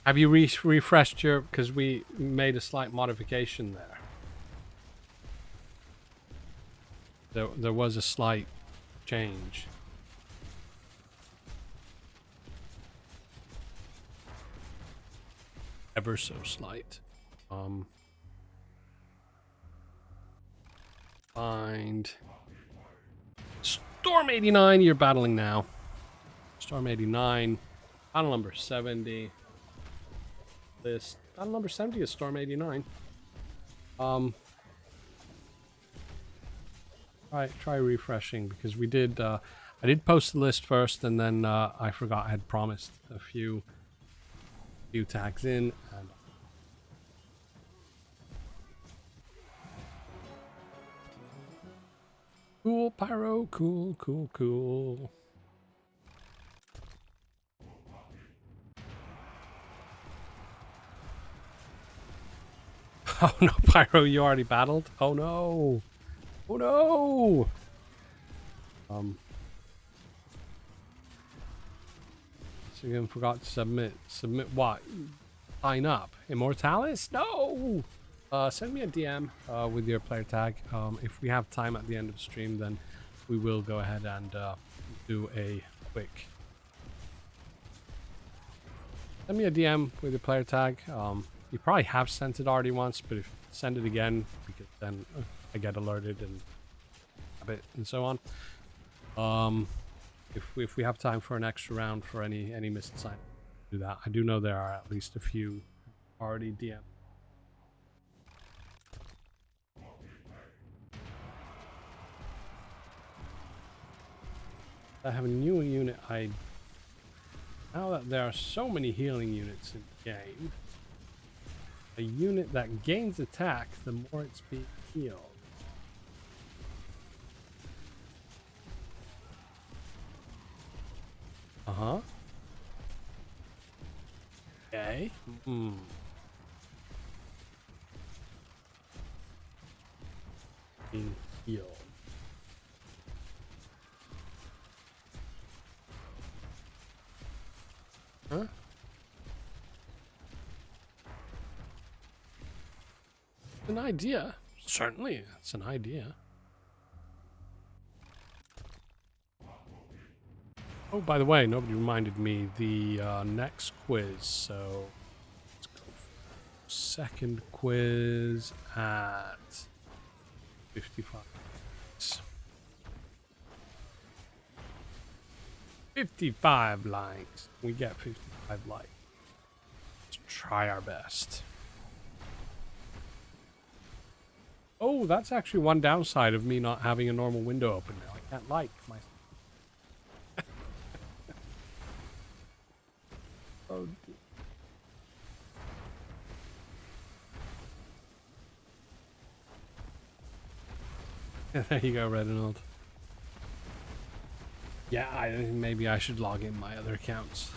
Have you refreshed your... because we made a slight modification there. There was a slight change. Ever so slight. Find... Storm 89, you're battling now. Storm 89. Battle number 70. This battle number 70 is Storm 89. Try refreshing because we did I did post the list first and then I forgot I had promised a few few tags in and cool pyro, cool, cool, cool. Oh no, Pyro, you already battled? Oh no. Oh no. So you forgot to submit. Submit what? Sign up. Immortalis? No. Send me a DM with your player tag. If we have time at the end of the stream, then we will go ahead and do a quick. Send me a DM with your player tag. You probably have sent it already once, but if send it again, because then I get alerted and a bit and so on. If we have time for an extra round for any missed sign, do that. I do know there are at least a few already DM. I have a new unit. Now that there are so many healing units in the game, a unit that gains attack the more it's being healed. Uh-huh. Okay. Being healed. Huh? An idea. Certainly, it's an idea. Oh, by the way, nobody reminded me the next quiz, so let's go for second quiz at 55. 55 likes. We get 55 likes. Let's try our best. Oh, that's actually one downside of me not having a normal window open now. I can't like my. Oh. There you go, Reyold. Yeah, maybe I should log in my other accounts.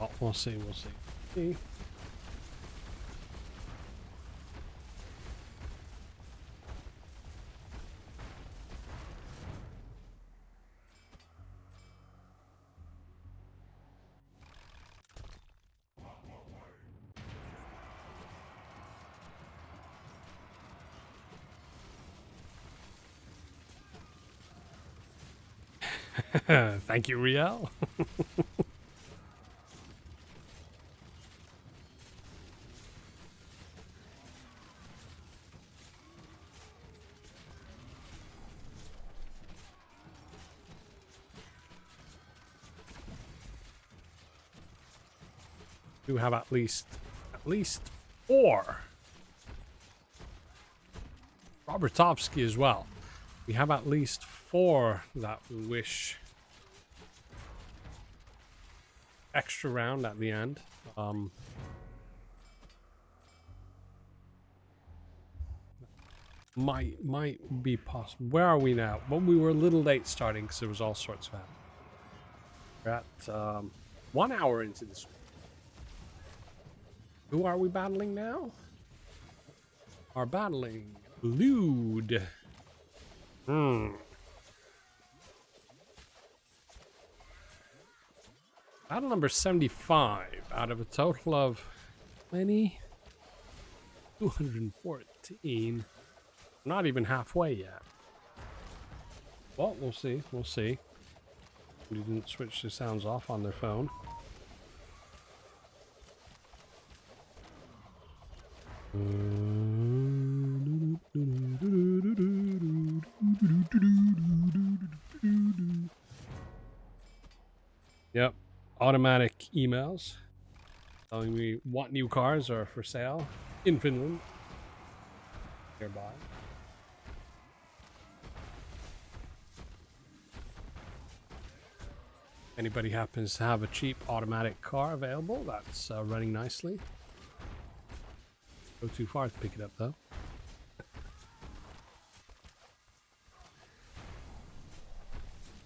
Oh, we'll see, we'll see. Thank you, Riel. Do have at least 4. Robertovsky as well. We have at least 4 that wish extra round at the end. Might be possible. Where are we now? Well, we were a little late starting because there was all sorts of happening. We're at 1 hour into this. Who are we battling now? Are battling Lude. Battle number 75 out of a total of 214. Not even halfway yet. Well, we'll see. We'll see. We didn't switch the sounds off on their phone. Yep. Automatic emails telling me what new cars are for sale in Finland nearby. Anybody happens to have a cheap automatic car available, that's running nicely. Go too far to pick it up though.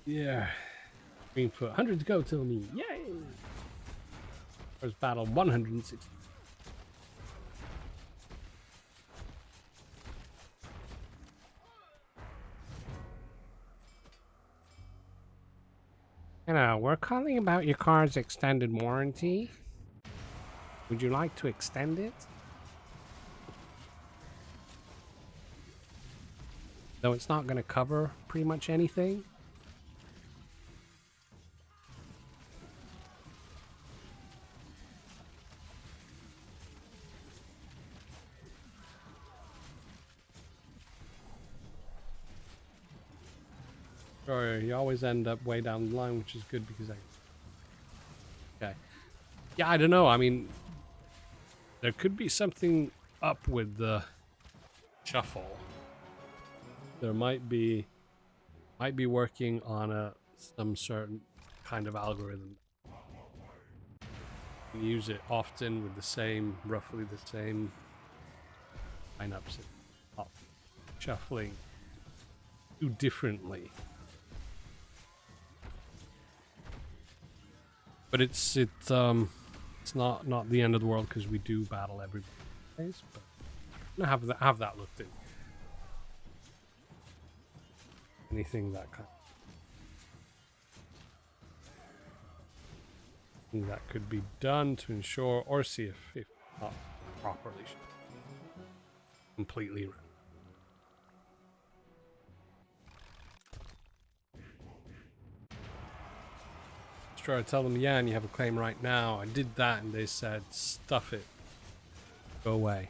Yeah. Greenfoot, 100 to go till me. Yay! First battle, 160. Hello, we're calling about your car's extended warranty. Would you like to extend it? Though it's not going to cover pretty much anything. Sure, you always end up way down the line, which is good because okay. Yeah, I don't know. I mean, there could be something up with the shuffle. There might be working on some certain kind of algorithm. You use it often with the same, roughly the same lineups. Shuffling too differently. But it's not the end of the world because we do battle every days. But I'm gonna have that looked in. Anything that kind of thing that could be done to ensure or see if not properly completely run. I tell them, yeah, and you have a claim right now. I did that and they said, stuff it. Go away.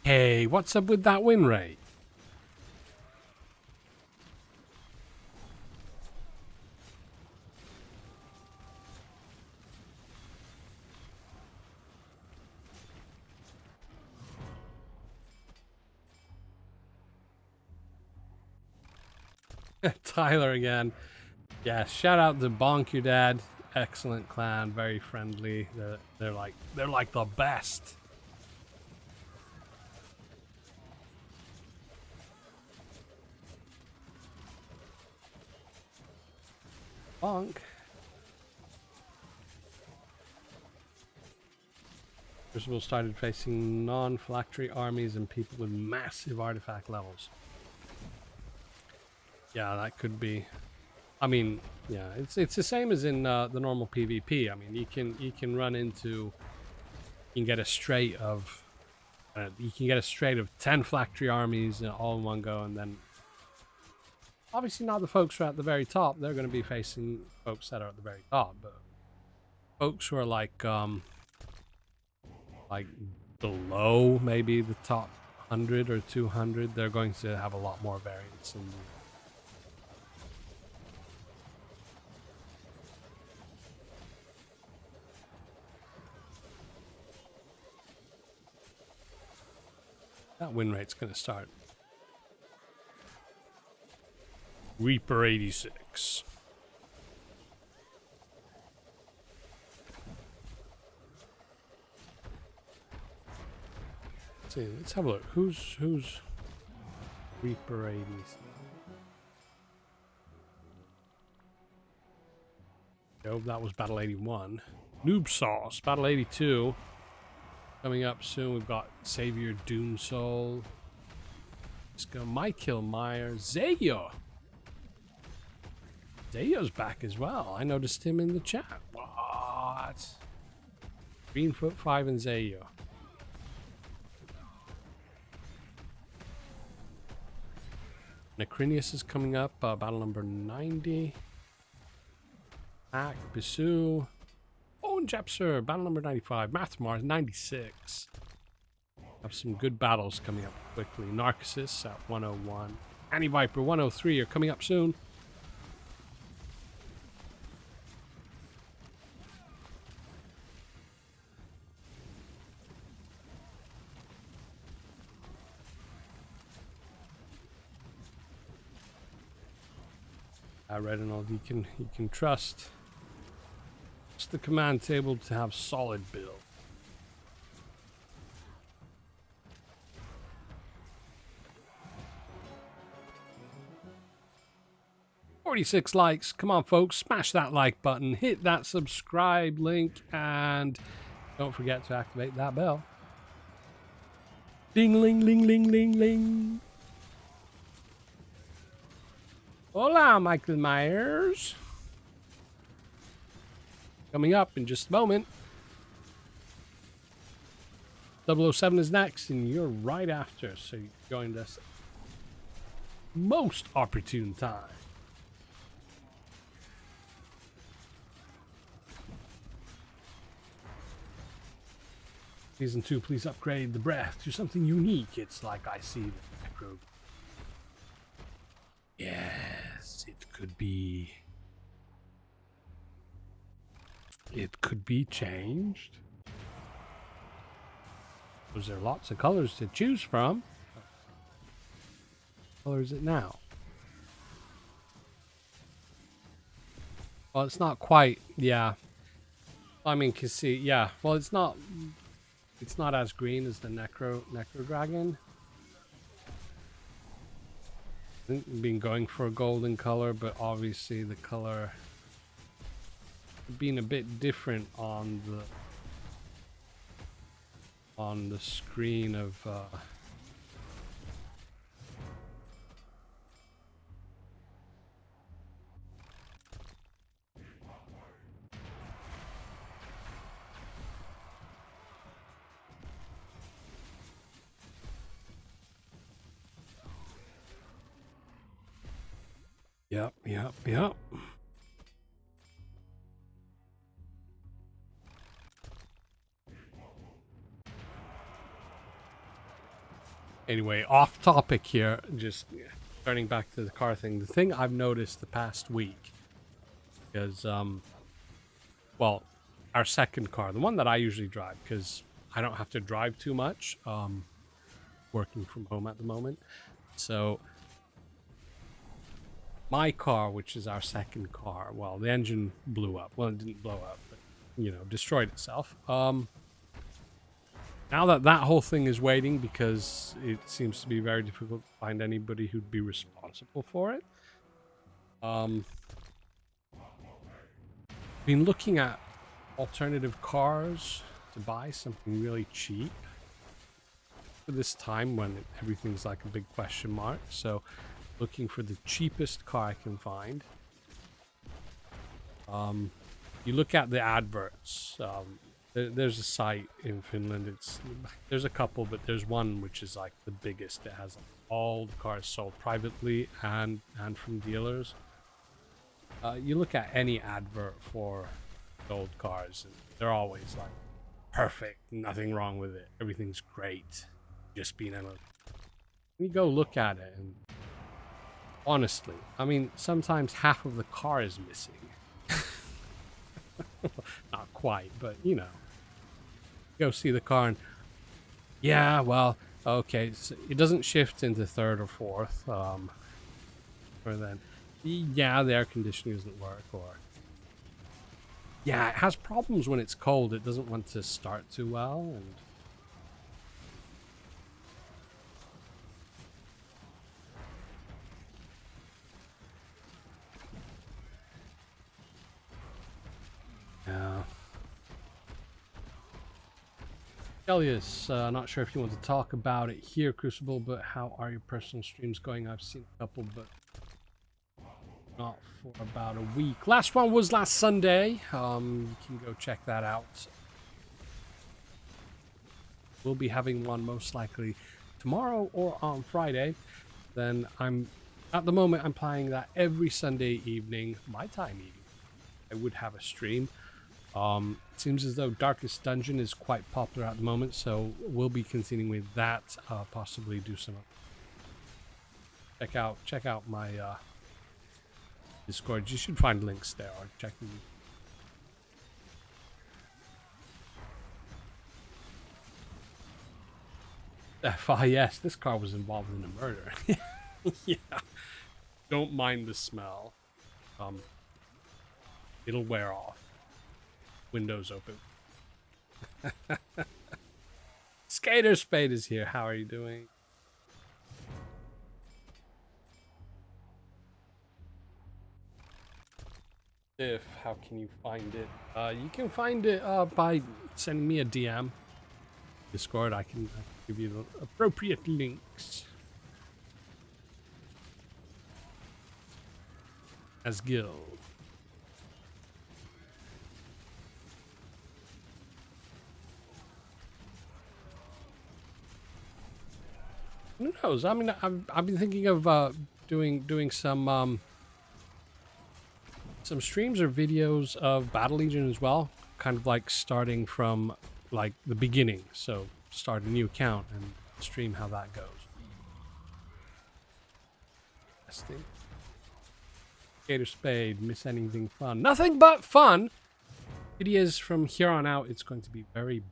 Hey, what's up with that win rate? Tyler again. Yeah, shout out to Bonk Your Dad. Excellent clan, very friendly. They're like the best. Bonk. Crucible started facing non-phylactery armies and people with massive artifact levels. Yeah, that could be. I mean, yeah, it's the same as in the normal PvP. I mean, you can run into, you can get a straight of 10 phylactery armies all in one go, and then obviously not the folks who are at the very top. They're going to be facing folks that are at the very top, but folks who are like below maybe the top 100 or 200, they're going to have a lot more variance in. That win rate's going to start. Reaper 86. Let's have a look. Who's Reaper 86? Oh, that was Battle 81. Noob Sauce, Battle 82. Coming up soon, we've got Savior Doomsoul. Let's go Michael Meyer. Zayo. Zayo's back as well. I noticed him in the chat. What? Greenfoot 5 and Zayo. Necrinius is coming up. Battle number 90. Hack, Bisu. Owen Jepser, battle number 95. Mathmars, 96. Have some good battles coming up quickly. Narcissus at 101. Aniviper 103 are coming up soon. Retinald, you can trust the command table to have solid build. "46 likes. Come on, folks. Smash that like button. Hit that subscribe link. And don't forget to activate that bell. Ding, ling, ling, ling, ling, ling. Hola, Michael Myers. Coming up in just a moment. 007 is next, and you're right after. So you joined us most opportune time. Season 2, please upgrade the breath to something unique. It's like I see the macro. Yes, it could be. It could be changed. Was there lots of colors to choose from? What color is it now? Well, it's not quite. Yeah. I mean, can see. Yeah. Well, it's not. It's not as green as the Necro Dragon. I've been going for a golden color, but obviously the color being a bit different on the screen of Yep. Anyway, off topic here, just turning back to the car thing. The thing I've noticed the past week is, well, our second car, the one that I usually drive, because I don't have to drive too much, working from home at the moment. So my car, which is our second car, well, the engine blew up. Well, it didn't blow up, but, you know, destroyed itself. Now that whole thing is waiting because it seems to be very difficult to find anybody who'd be responsible for it. Been looking at alternative cars to buy something really cheap for this time when everything's like a big question mark. So looking for the cheapest car I can find. You look at the adverts. There's a site in Finland. There's a couple, but there's one which is like the biggest. It has all the cars sold privately and from dealers. You look at any advert for old cars, and they're always like perfect, nothing wrong with it, everything's great, just being able. You go look at it, and honestly, I mean, sometimes half of the car is missing. Not quite, but you know, go see the car and yeah, well, okay, so it doesn't shift into third or fourth, or then yeah, the air conditioning doesn't work, or yeah, it has problems when it's cold. It doesn't want to start too well, and yeah. Elias, not sure if you want to talk about it here, Crucible, but how are your personal streams going? I've seen a couple, but not for about a week. Last one was last Sunday. You can go check that out. We'll be having one most likely tomorrow or on Friday. Then at the moment, I'm playing that every Sunday evening, my time evening. I would have a stream. It seems as though Darkest Dungeon is quite popular at the moment, so we'll be continuing with that. Possibly do some. Check out my Discord. You should find links there. Or check them. Yes, this car was involved in a murder. Yeah. Don't mind the smell. It'll wear off. Windows open. Skater Spade is here. How are you doing? How can you find it? You can find it by sending me a DM. Discord, I can give you the appropriate links. As guild. Who knows? I mean, I've been thinking of doing some streams or videos of Battle Legion as well, kind of like starting from like the beginning. So start a new account and stream how that goes. Testing. Gator Spade, miss anything fun? Nothing but fun. Videos from here on out, it's going to be very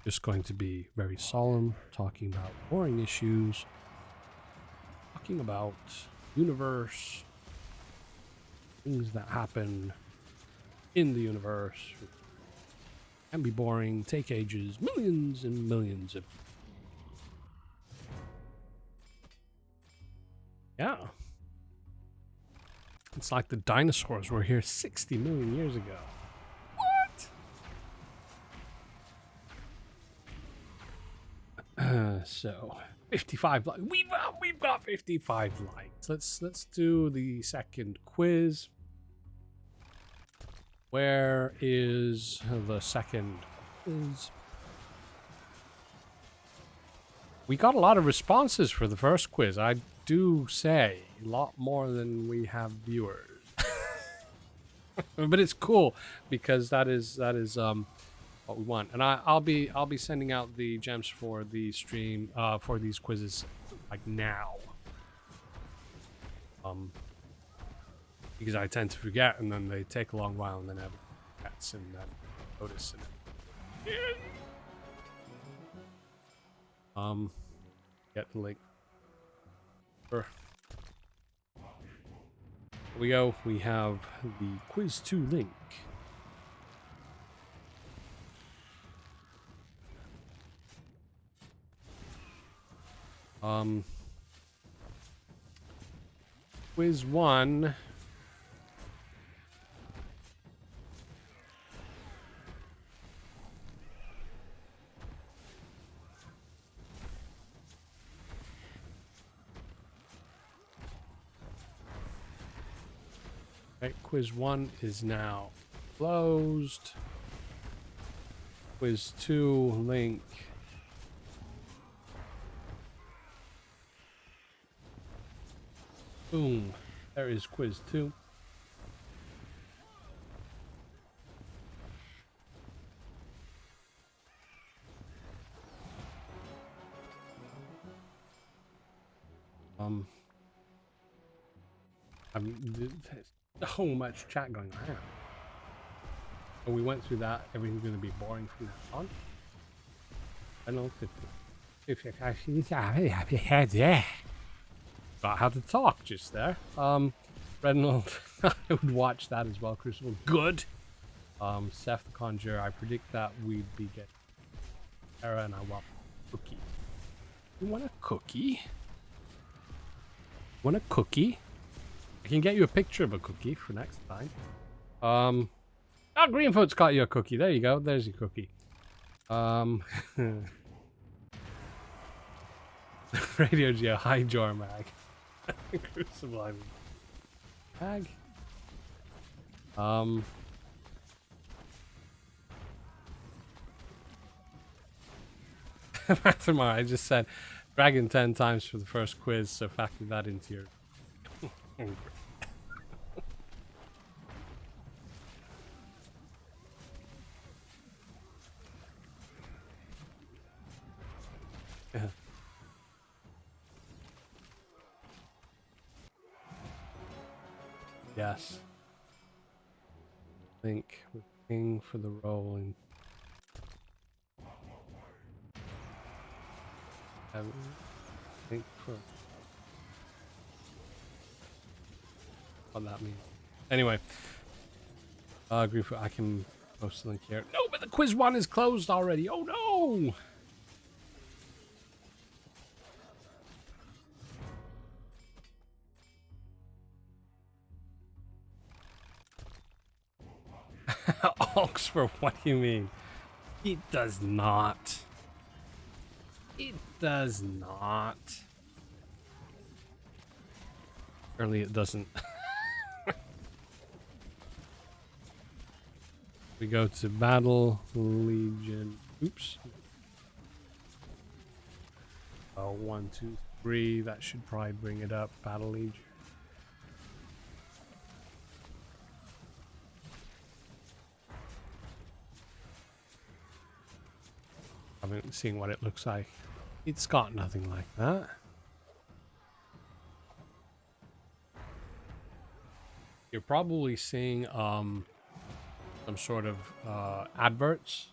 just going to be very solemn, talking about boring issues, talking about universe, things that happen in the universe. Can be boring, take ages, millions and millions of. Yeah. It's like the dinosaurs were here 60 million years ago. What? So 55 likes. We've got 55 likes. Let's do the second quiz. Where is the second quiz? We got a lot of responses for the first quiz. I do say a lot more than we have viewers. But it's cool because that is what we want. And I'll be sending out the gems for the stream for these quizzes like now. Because I tend to forget and then they take a long while and then I have cats and then notice and get the link. Here we go. We have the quiz 2 link. Quiz 1. Okay, quiz 1 is now closed. Quiz 2 link. Boom. There is quiz 2. There's so much chat going on. So we went through that. Everything's going to be boring from now on. I know 50. Got how to talk just there. Reyold, I would watch that as well. Crucible, good. Seth the Conjurer, I predict that we'd be getting Era, and I want a cookie. You want a cookie? Want a cookie? I can get you a picture of a cookie for next time. Oh, Greenfoot's got you a cookie. There you go. There's your cookie. Radio Geo, hi Jormag. Crucible, I mean. Mag. Mastermind, I just said Dragon 10 times for the first quiz, so factor that into your. Yes. Think with King for the rolling. Think for. what that means. Anyway, agree for I can post the link here. No, but the quiz one is closed already. Oh no! Oxford, what do you mean? It does not. It does not. Apparently it doesn't. We go to Battle Legion. Oops. 1, 2, 3. That should probably bring it up. Battle Legion. I haven't seen what it looks like. It's got nothing like that. You're probably seeing some sort of adverts.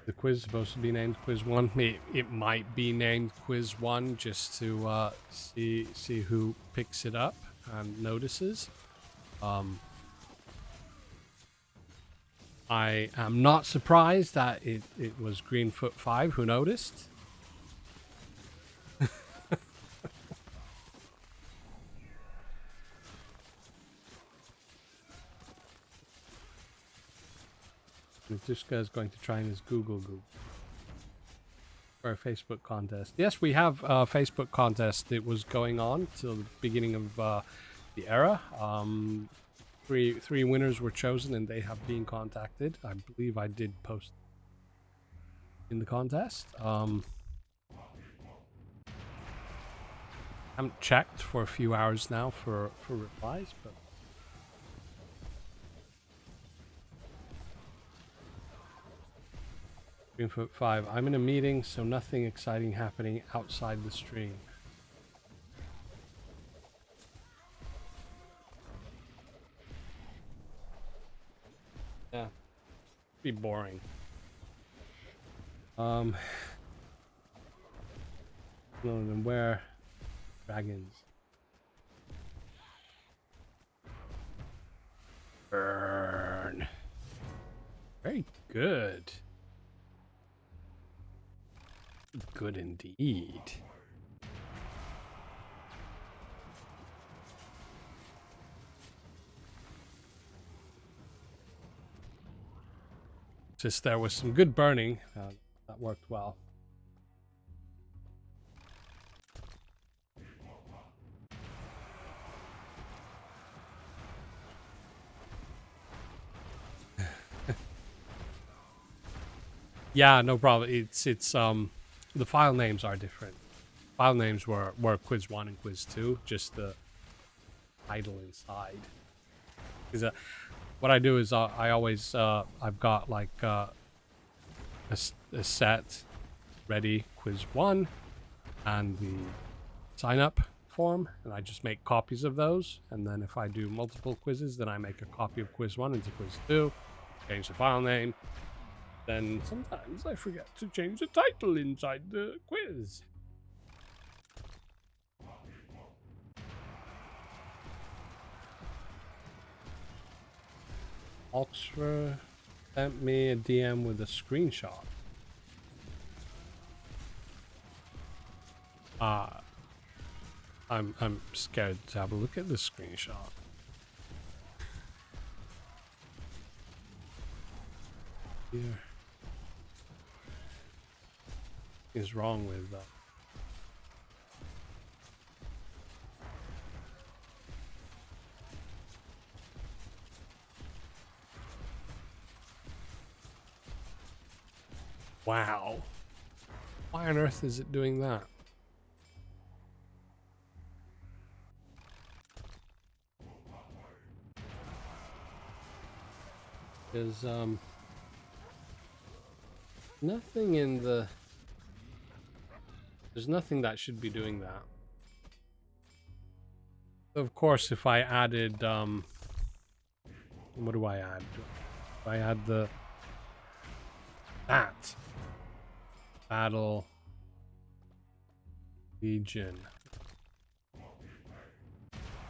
The quiz is supposed to be named Quiz 1. It might be named Quiz 1 just to see who picks it up and notices. I am not surprised that it was Greenfoot 5 who noticed. This guy's going to try and his Google for a Facebook contest. Yes, we have a Facebook contest. It was going on till the beginning of the era. Three winners were chosen and they have been contacted. I believe I did post in the contest. Haven't checked for a few hours now for replies, but Greenfoot 5. I'm in a meeting, so nothing exciting happening outside the stream. Yeah. Be boring. No, then where? Dragons. Burn. Very good. Good indeed. Just there was some good burning. That worked well. Yeah, no problem. It's the file names are different. File names were Quiz 1 and Quiz 2, just the title inside. Because what I do is I always I've got like a set ready, Quiz 1 and the sign up form, and I just make copies of those, and then if I do multiple quizzes, then I make a copy of Quiz 1 into Quiz 2, change the file name. Then sometimes I forget to change the title inside the quiz. Oxford sent me a DM with a screenshot. I'm scared to have a look at the screenshot. Here. Is wrong with that? Wow. Why on earth is it doing that? There's nothing in the... There's nothing that should be doing that. Of course, if I added, what do I add? If I add that battle Legion.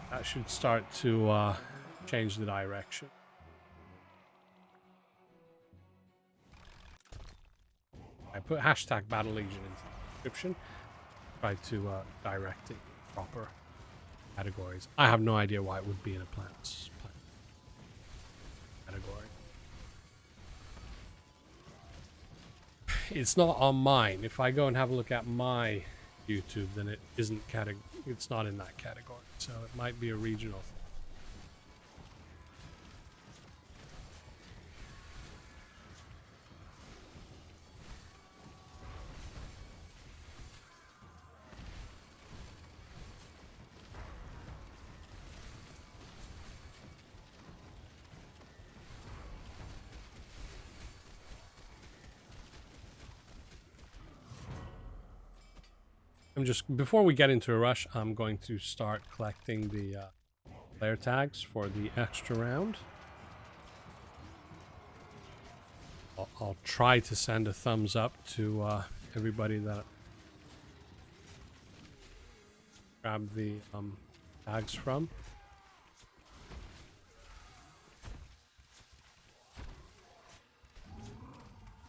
That should start to change the direction. I put hashtag Battle Legion into the description. Try to direct it in proper categories. I have no idea why it would be in a plants category. It's not on mine. If I go and have a look at my YouTube, then it isn't it's not in that category. So it might be a regional thing. Before we get into a rush, I'm going to start collecting the player tags for the extra round. I'll try to send a thumbs up to everybody that grabbed the tags from.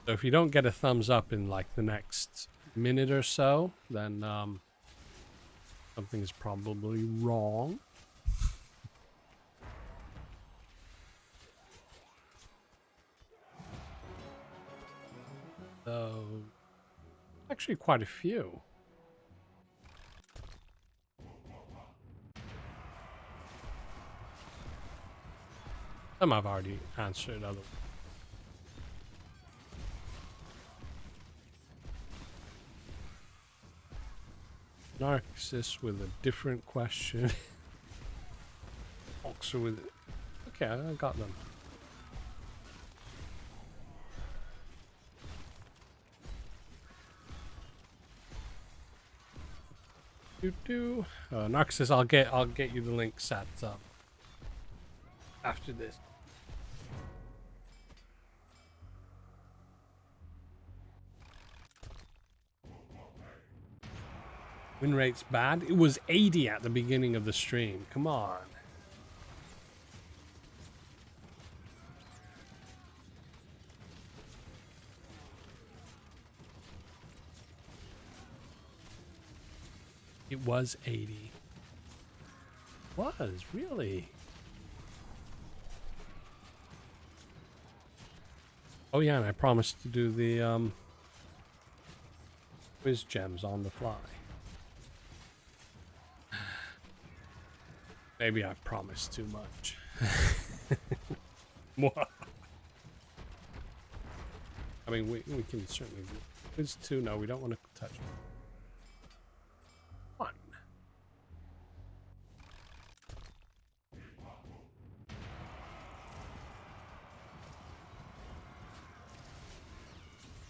So if you don't get a thumbs up in like the next minute or so, then something is probably wrong. So actually quite a few. Some I've already answered, other. Narcissus with a different question. Oxer with it. Okay, I got them. Narcissus, I'll get you the links at after this. Win rate's bad. It was 80 at the beginning of the stream. Come on. It was 80. Was really? Oh yeah, and I promised to do the quiz gems on the fly. Maybe I've promised too much. I mean, we can certainly do quiz 2. No, we don't want to touch it. 1.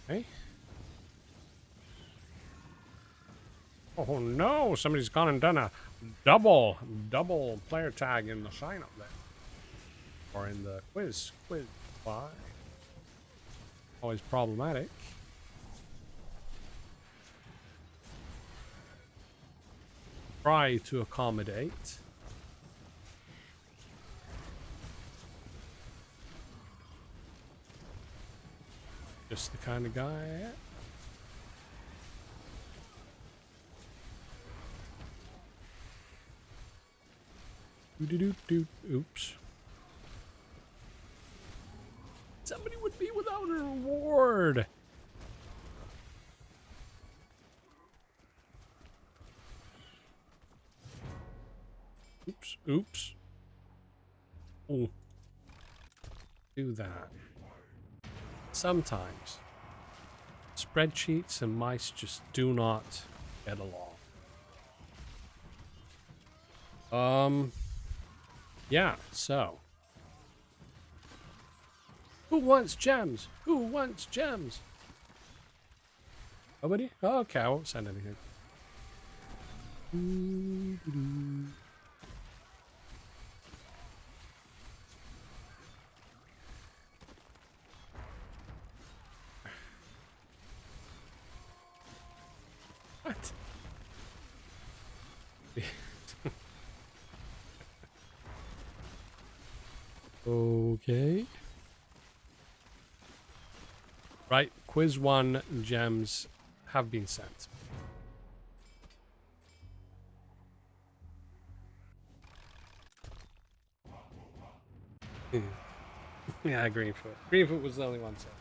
Okay. Oh no, somebody's gone and done a double player tag in the sign up there. Or in the quiz. Why? Always problematic. Try to accommodate. Just the kind of guy I am. Oops. Somebody would be without a reward. Oops. Ooh. Do that. Sometimes spreadsheets and mice just do not get along. Yeah, so. Who wants gems? Who wants gems? Nobody? Oh, okay, I won't send anything. What? Okay. Right, quiz 1 gems have been sent. Yeah, Greenfoot. Greenfoot was the only one sent.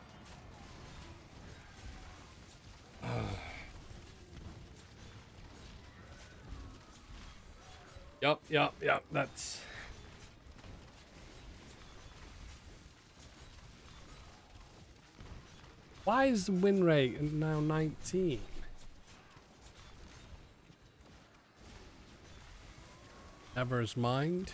Yup, that's... Why is the win rate now 19? Never's mind.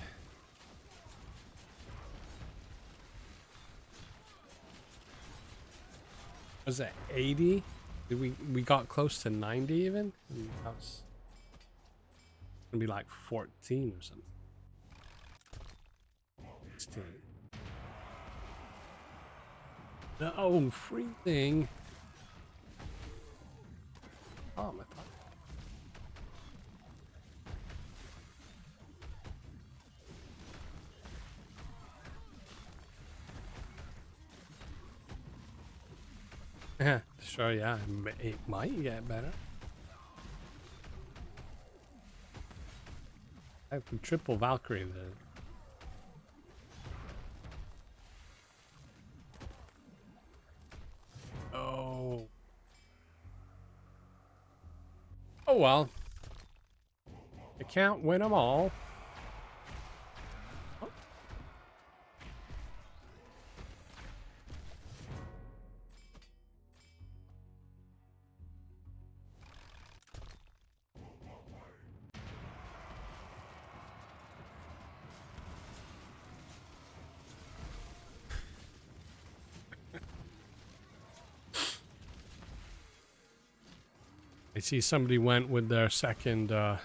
Was it 80? Did we got close to 90 even? That was gonna be like 14 or something. 16. No, freezing. Oh, my God. Sure, yeah, it might get better. I have triple Valkyrie then. Oh. Oh well. You can't win them all. Oh. I see somebody went with their second yeah.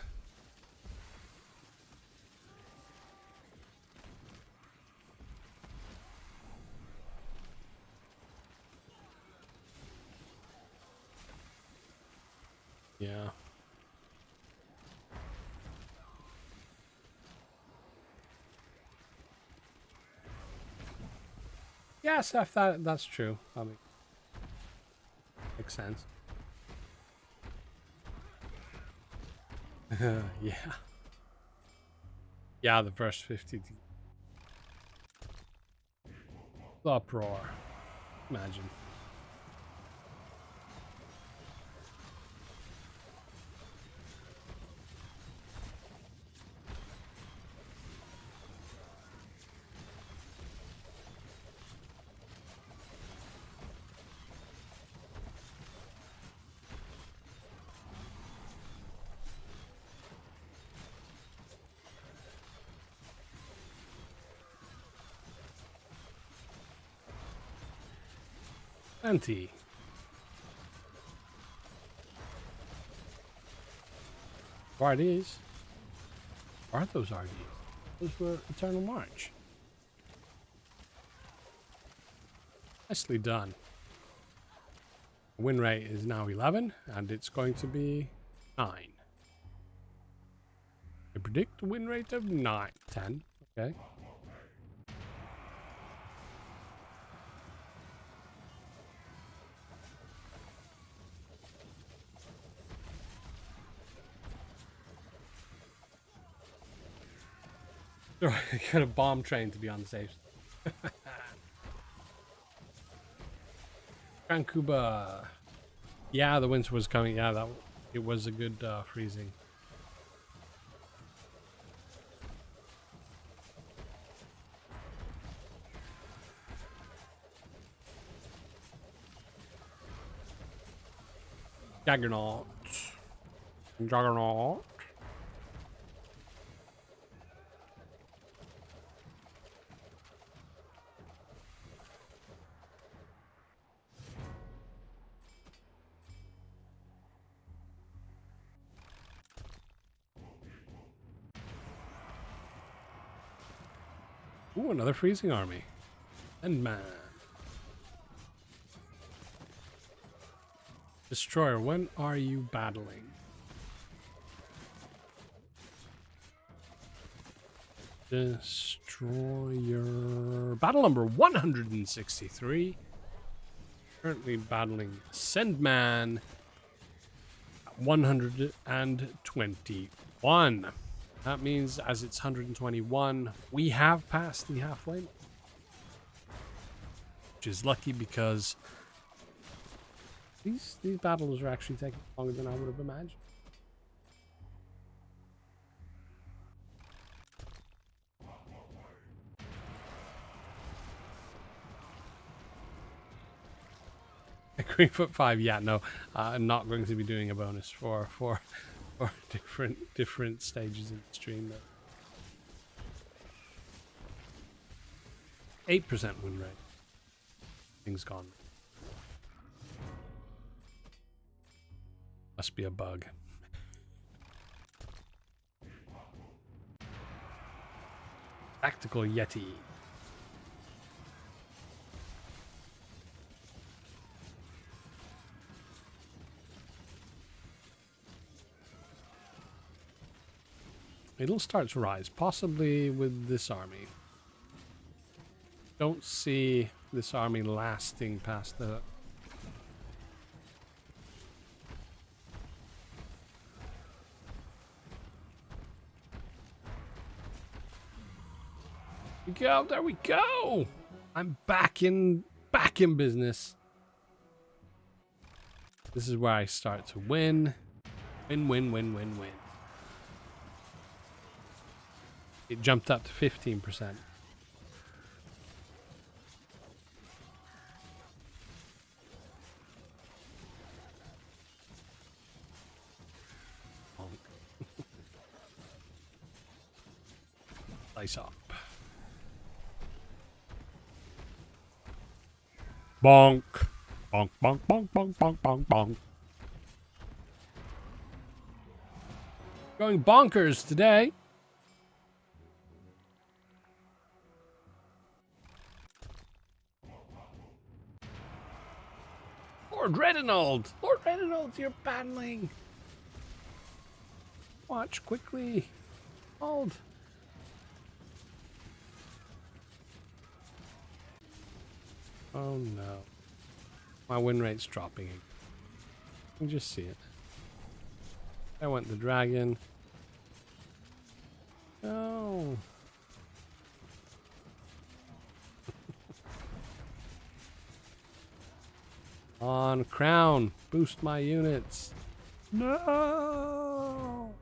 Yes, I thought that's true. I mean, makes sense. Yeah. Yeah, the first 50. Uproar. Imagine. Plenty. RDs? Are those RDs? Those were Eternal March. Nicely done. Win rate is now 11, and it's going to be 9. I predict a win rate of 9. 10. Okay. Got a bomb train to be on the safe. Vancouver. Yeah, the winter was coming. Yeah, it was a good freezing. Juggernaut. Juggernaut. Ooh, another freezing army. And man. Destroyer, when are you battling? Destroyer. Battle number 163. Currently battling Sendman at 121. That means as it's 121, we have passed the halfway mark. Which is lucky because these battles are actually taking longer than I would have imagined. Green foot 5, yeah, no, I'm not going to be doing a bonus for different stages in the stream. 8% win rate. Thing's gone. Must be a bug. Tactical Yeti. It'll start to rise, possibly with this army. Don't see this army lasting past the... There we go! I'm back in business. This is where I start to win. Win. It jumped up to 15%. Slice up. Bonk. Bonk, bonk, bonk, bonk, bonk, bonk, bonk. Going bonkers today. Lord Reyold! Lord Reyold, you're battling! Watch quickly. Hold. Oh no. My win rate's dropping. You can just see it. I went the dragon. No. On crown, boost my units. No.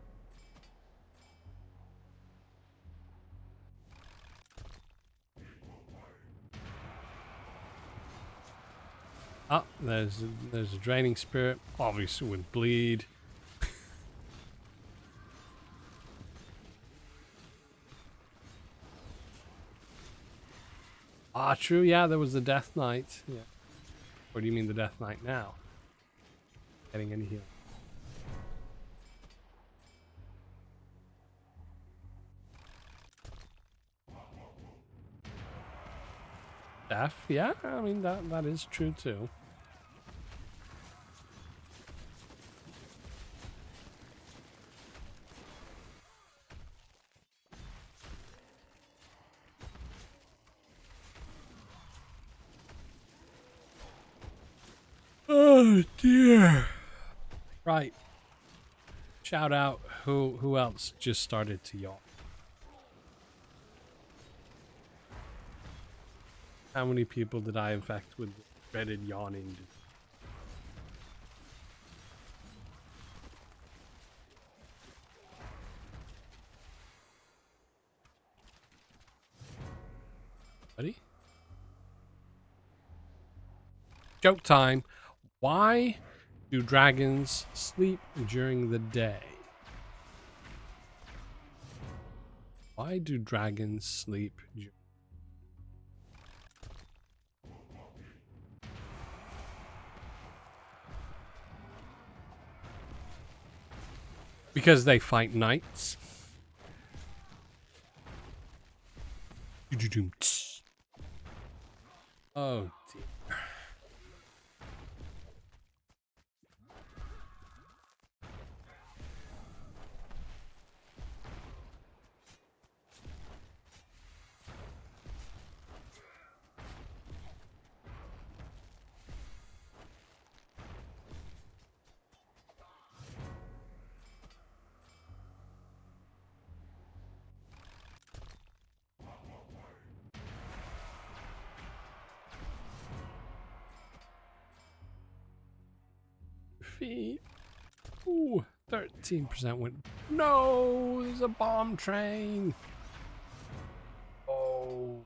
Oh, there's a draining spirit, obviously with bleed. Ah, true. Yeah, there was the Death Knight. Yeah. Or do you mean the Death Knight now? Getting any heal? Death? Yeah, I mean that is true too. Oh dear. Right. Shout out who else just started to yawn. How many people did I infect with dreaded yawning? Ready? Joke time. Why do dragons sleep during the day? Why do dragons sleep during... Because they fight knights. Oh dear. feet. Ooh, 13% win. No, there's a bomb train. Oh.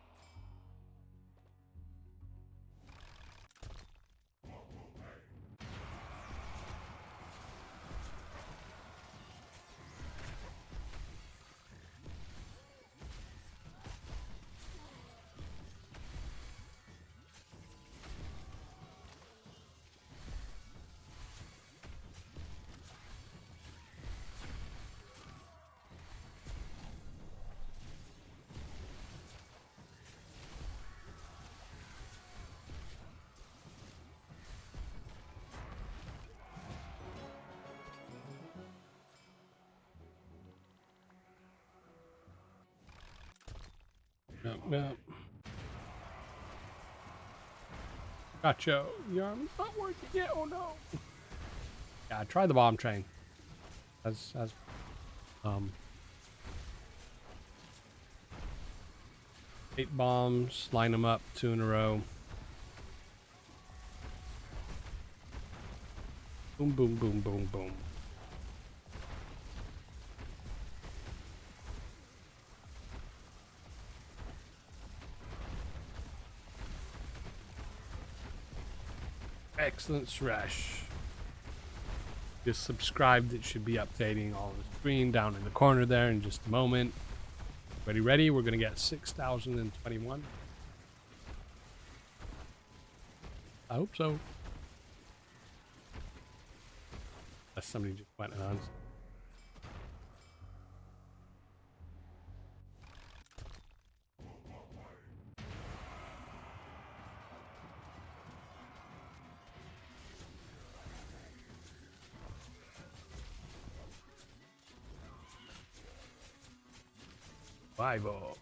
No. Gotcha. Your arm's not working yet. Oh no. Yeah, try the bomb train. As 8 bombs, line them up 2 in a row. Boom, boom, boom, boom, boom. Excellent, Suresh. Just subscribed. It should be updating on the screen down in the corner there in just a moment. Ready? We're going to get 6,021. I hope so. Unless somebody just went and answered. Survival.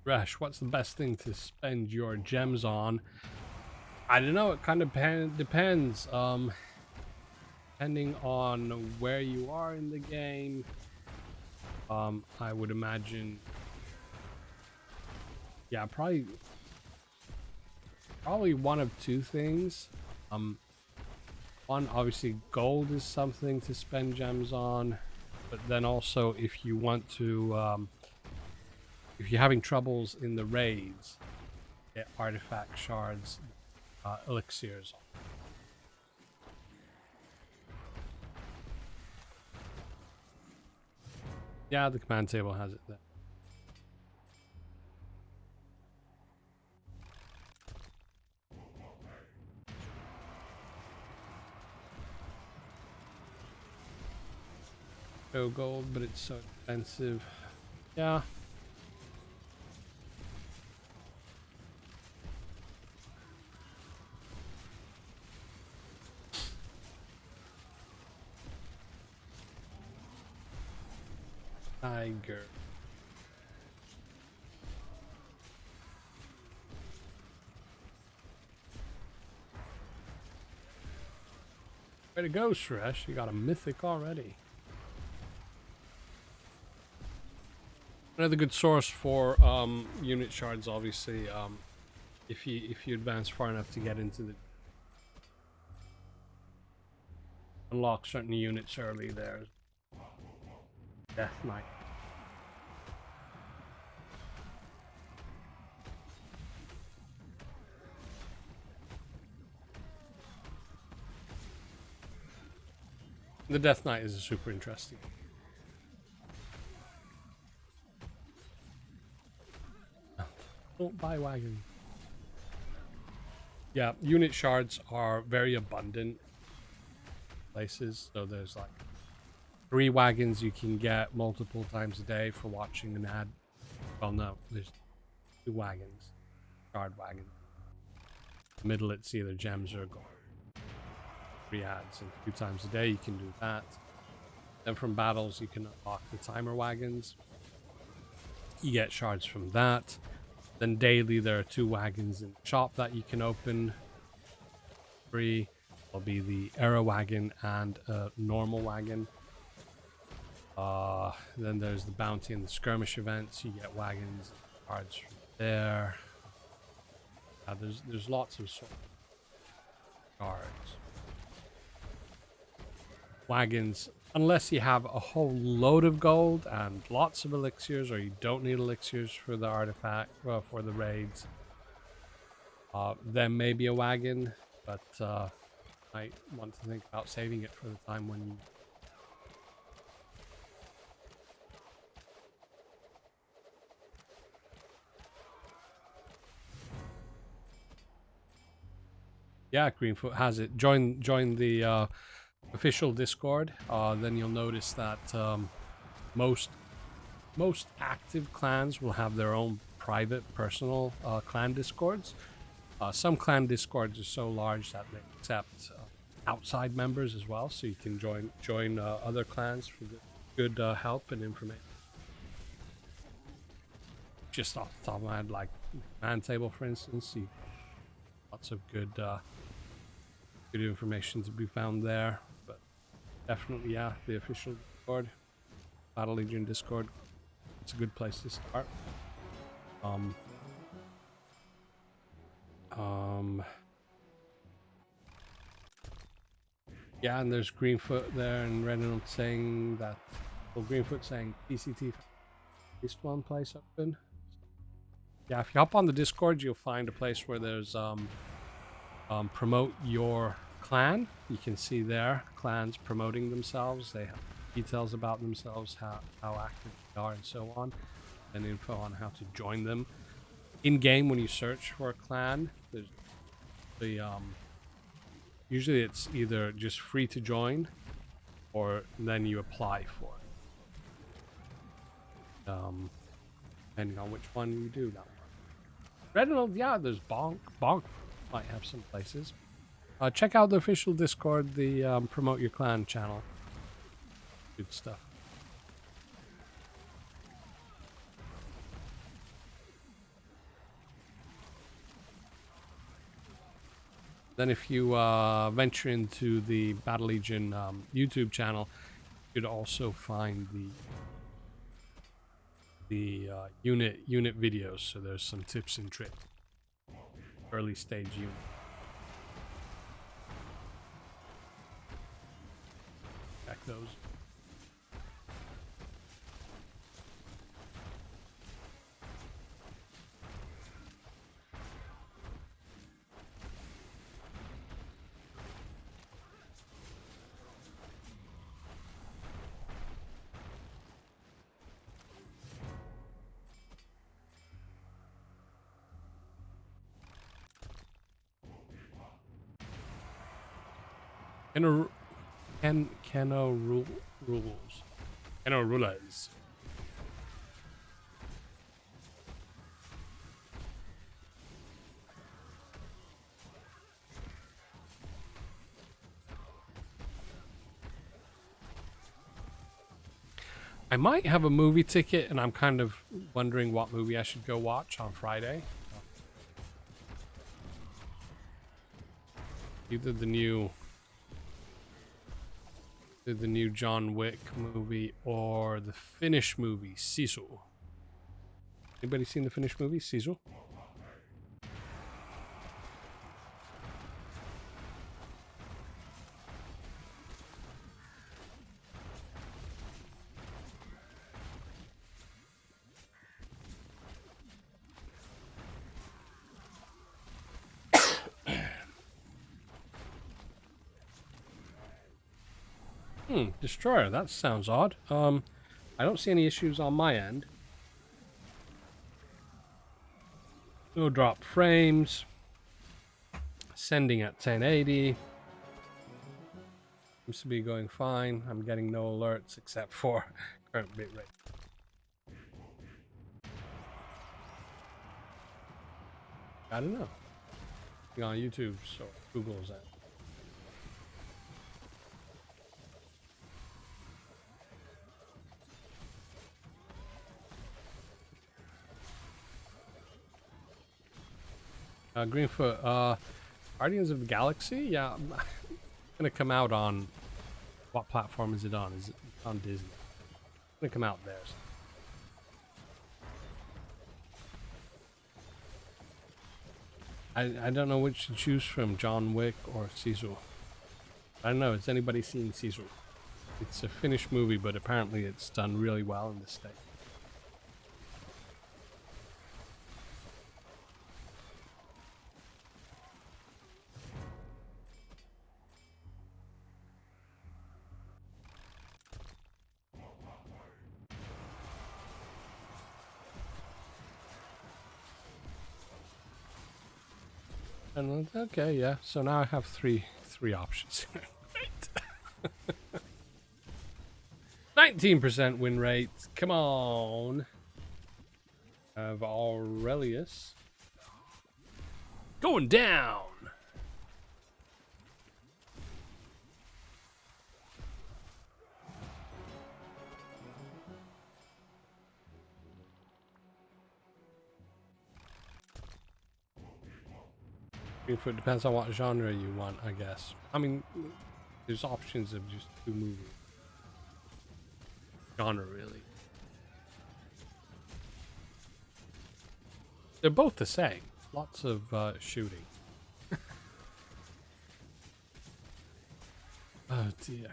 Rash, what's the best thing to spend your gems on? I don't know, it kind of depends. Depending on where you are in the game, I would imagine, yeah, probably one of two things. One, obviously gold is something to spend gems on, but then also if you want to, if you're having troubles in the raids, get artifact shards, elixirs. Yeah, the command table has it there. Go gold, but it's so expensive. Yeah. Tiger. Way to go, Suresh. You got a mythic already. Another good source for unit shards, obviously, if you advance far enough to get into the unlock certain units early. There's Death Knight. The Death Knight is super interesting. Don't buy wagon. Yeah, unit shards are very abundant places. So there's like 3 wagons you can get multiple times a day for watching an ad. Well, no, there's 2 wagons, shard wagons. Middle, it's either gems or gold. 3 ads, and 2 times a day you can do that. Then from battles you can unlock the timer wagons. You get shards from that. Then daily there are 2 wagons in the shop that you can open. Free. There'll be the arrow wagon and a normal wagon. Then there's the bounty and the skirmish events. You get wagons, cards from there. There's lots of sort of cards. Wagons, unless you have a whole load of gold and lots of elixirs, or you don't need elixirs for the artifact, for the raids, then maybe a wagon, but I want to think about saving it for the time when you... Yeah, Greenfoot has it. Join the official Discord. Then you'll notice that most active clans will have their own private, personal clan Discords. Some clan Discords are so large that they accept outside members as well, so you can join other clans for good help and information. Just off the top of my head, like Man Table, for instance, see lots of good information to be found there. But definitely, yeah, the official Discord, Battle Legion Discord, it's a good place to start. Yeah, and there's Greenfoot there, and Reynolds saying that, well, Greenfoot saying PCT at least one place open. Yeah, if you hop on the Discord, you'll find a place where there's promote your clan. You can see there clans promoting themselves. They have details about themselves, how active they are, and so on, and info on how to join them. In game, when you search for a clan, there's the usually it's either just free to join, or then you apply for it. Depending on which one you do that one. Reynolds, yeah, there's Bonk. Bonk might have some places. Check out the official Discord, the Promote Your Clan channel. Good stuff. Then if you venture into the Battle Legion YouTube channel, you'd also find the unit videos. So there's some tips and tricks. Early stage unit. Check those. Keno rulers. I might have a movie ticket, and I'm kind of wondering what movie I should go watch on Friday. Either the new John Wick movie or the Finnish movie TheSciur. Anybody seen the Finnish movie TheSciur? Destroyer, that sounds odd. I don't see any issues on my end. No drop frames. Sending at 1080. Seems to be going fine. I'm getting no alerts except for current bitrate. I don't know. You're on YouTube, so Google's that. Greenfoot, Guardians of the Galaxy? Yeah, it's gonna come out on... What platform is it on? Is it on Disney? gonna come out there. I don't know which to choose from, John Wick or TheSciur. I don't know, has anybody seen TheSciur? It's a Finnish movie, but apparently it's done really well in the States. And okay, yeah. So now I have three options. Great. 19% win rate. Come on. I have Aurelius going down. It depends on what genre you want, I guess. I mean, there's options of just 2 movies. Genre, really. They're both the same. Lots of shooting. Oh dear.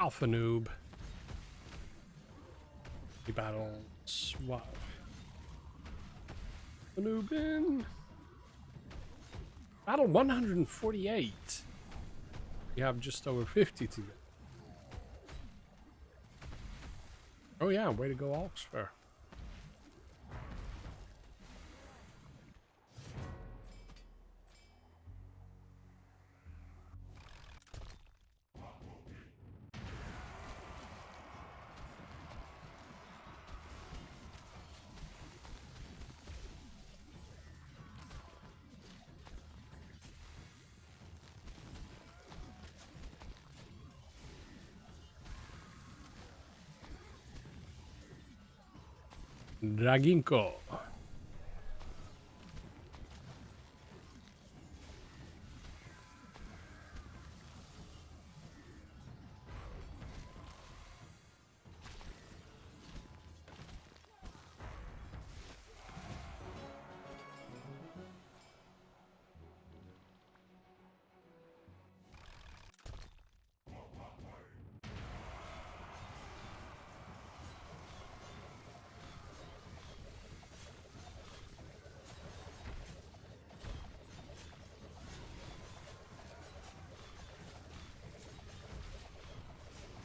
Alpha noob. He battles. Wow. Noobin. Battle 148. You have just over 50 to go. Oh yeah, way to go, Oxford. Draginko.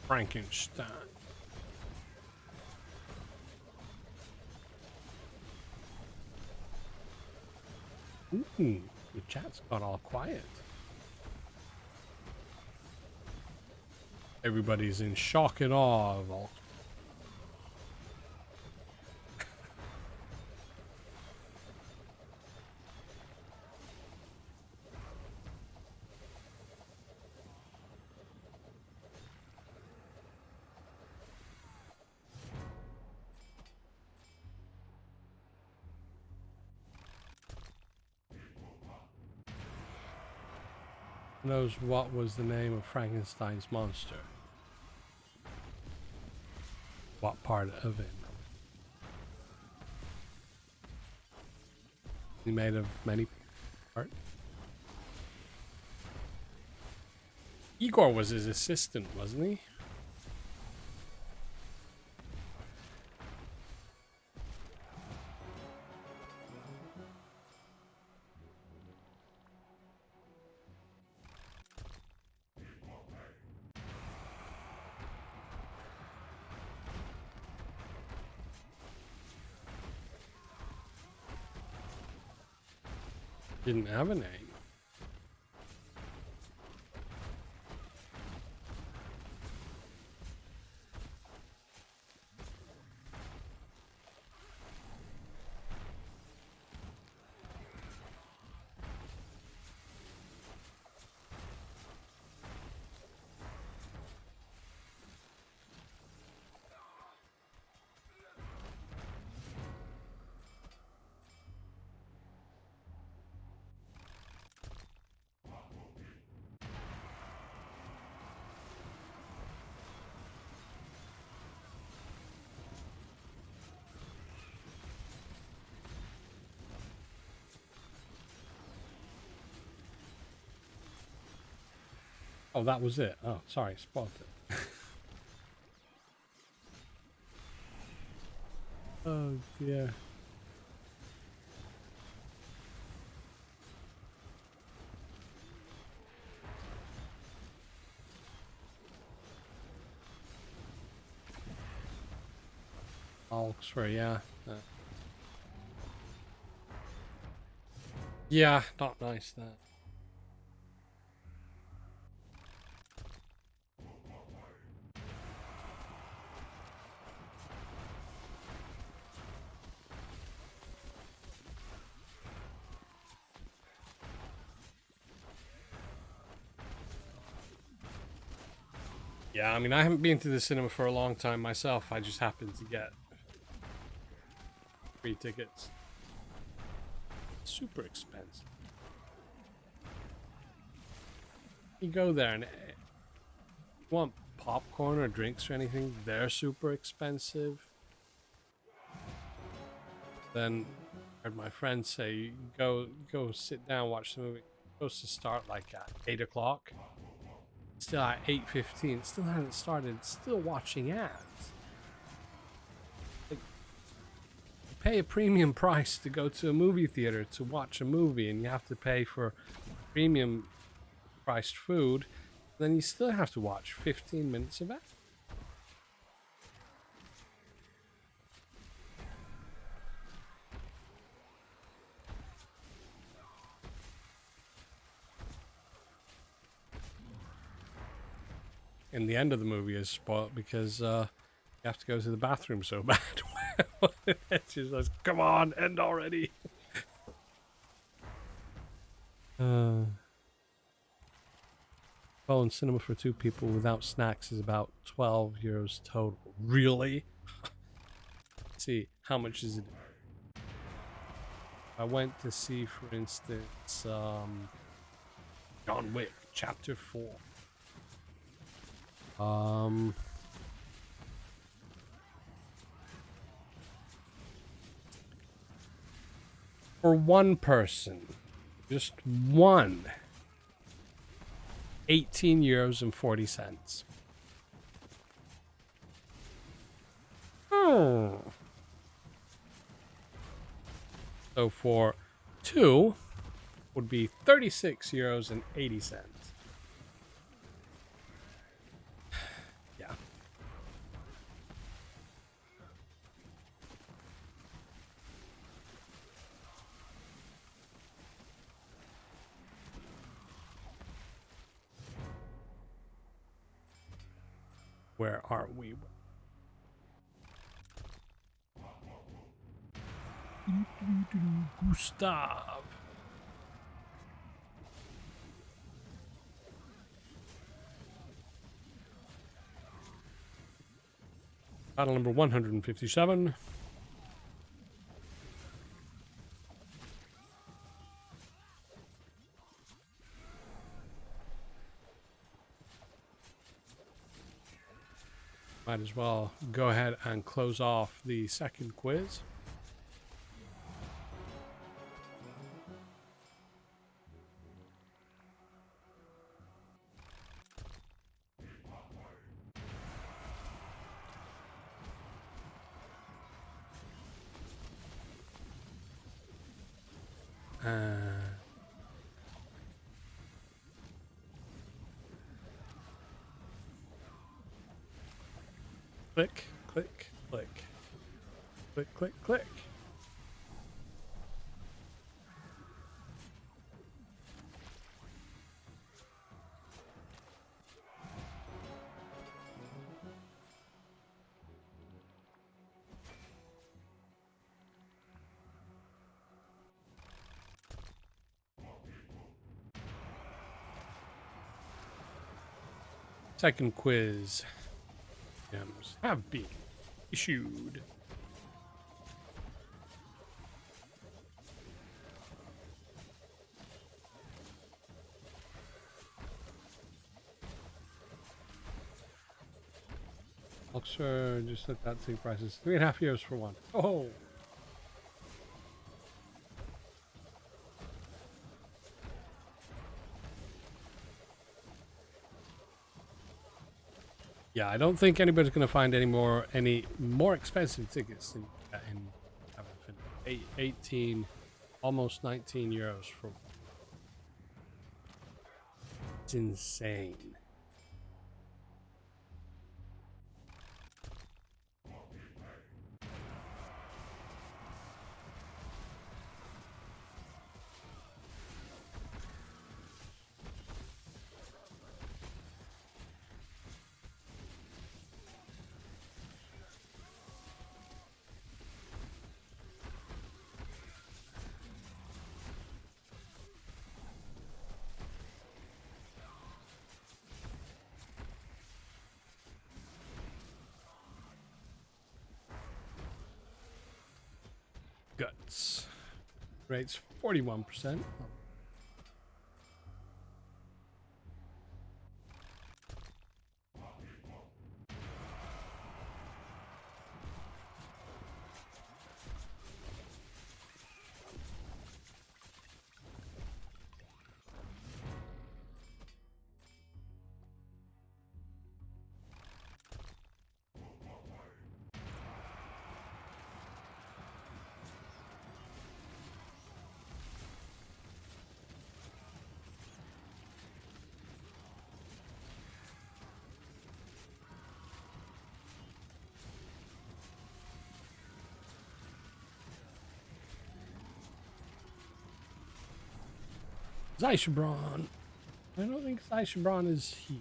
Frankenstein. Ooh, the chat's got all quiet. Everybody's in shock and awe of all. Knows what was the name of Frankenstein's monster? What part of it? He made of many parts. Igor was his assistant, wasn't he? Didn't have a name. Oh, that was it. Oh, sorry, spotted it. Oh dear. Oxford, yeah. Yeah, not nice that. Yeah, I mean, I haven't been to the cinema for a long time myself. I just happened to get free tickets. Super expensive. You go there and you want popcorn or drinks or anything, they're super expensive. Then I heard my friend say, you go sit down, watch the movie. It's supposed to start like at 8 o'clock. Still at 8:15. Still hasn't started. Still watching ads. Like, you pay a premium price to go to a movie theater to watch a movie, and you have to pay for premium priced food. Then you still have to watch 15 minutes of it. And the end of the movie is spoiled because you have to go to the bathroom so bad. She's like, come on, end already. Well, in cinema for 2 people without snacks is about €12 total. Really? Let's see, how much is it? I went to see, for instance, John Wick, Chapter 4. For one person, just one, €18.40. So for 2 would be €36.80. Yeah. Where are we? Gustav. Battle number 157. Might as well go ahead and close off the second quiz. Click, click, click. Click, click, click. Second quiz gems have been issued. Oxford, just let that take prices. 3.5 years for one. Oh! Yeah, I don't think anybody's going to find any more expensive tickets in 18, almost 19 euros for. It's insane. Guts. Rates 41%. Zeishabron. I don't think Zeishabron is he.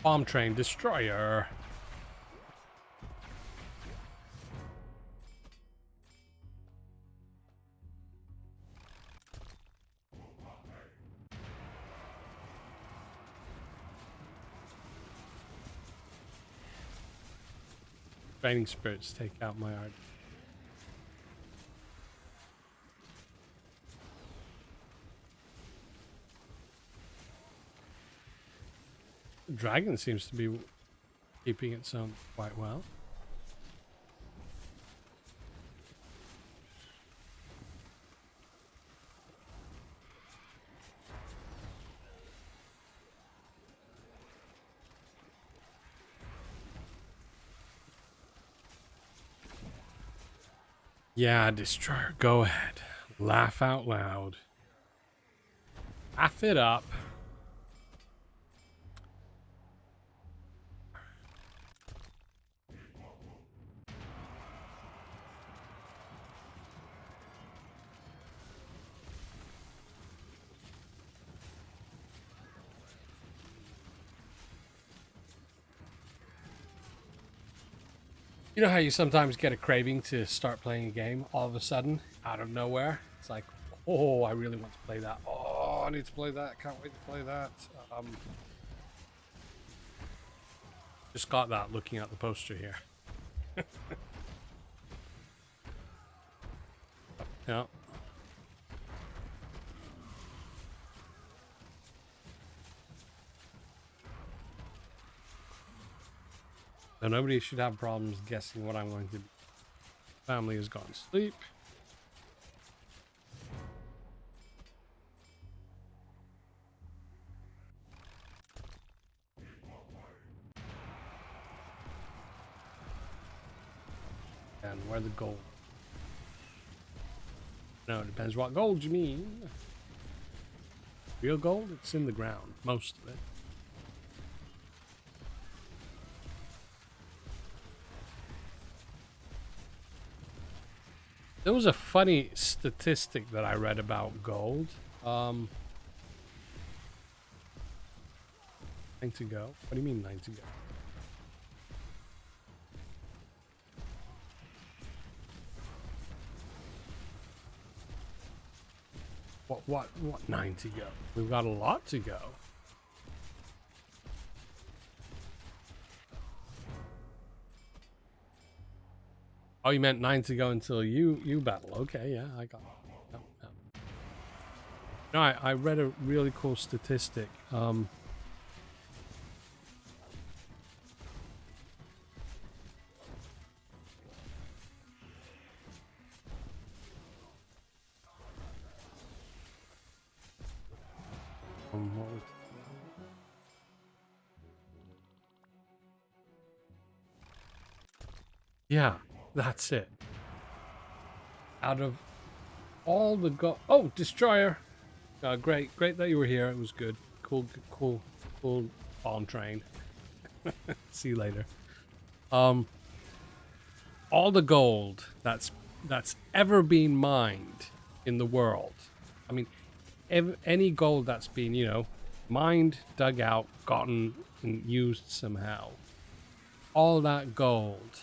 Bomb train destroyer. Training spirits take out my art. The dragon seems to be keeping its own quite well. Yeah, destroyer, go ahead. Laugh out loud. Laugh it up. You know how you sometimes get a craving to start playing a game all of a sudden, out of nowhere? It's like, oh, I really want to play that. Oh, I need to play that. Can't wait to play that. Just got that looking at the poster here. Yeah. So nobody should have problems guessing what I'm going to do. Family has gone to sleep. And where the gold? No, it depends what gold you mean. Real gold? It's in the ground, most of it. There was a funny statistic that I read about gold. 9 to go. What do you mean 9 to go? What 9 to go? We've got a lot to go. Oh, you meant 9 to go until you battle. Okay, yeah, I got it. No, no. No, I read a really cool statistic. Yeah, that's it. Out of all the oh, Destroyer. Great that you were here. It was good. Cool bomb train. See you later. All the gold that's ever been mined in the world. I mean, any gold that's been, you know, mined, dug out, gotten, and used somehow. All that gold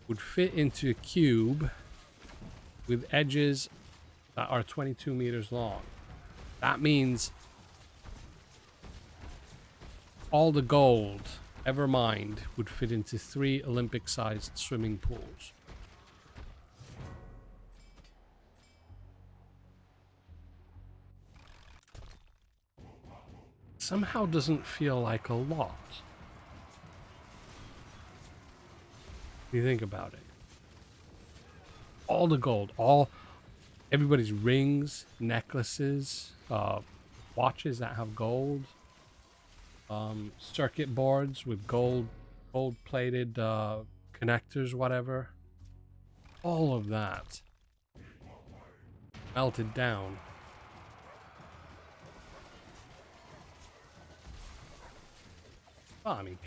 would fit into a cube with edges that are 22 meters long. That means all the gold ever mined would fit into 3 Olympic-sized swimming pools. Somehow doesn't feel like a lot. If you think about it. All the gold, everybody's rings, necklaces, watches that have gold, circuit boards with gold-plated connectors, whatever. All of that melted down. Well, I mean,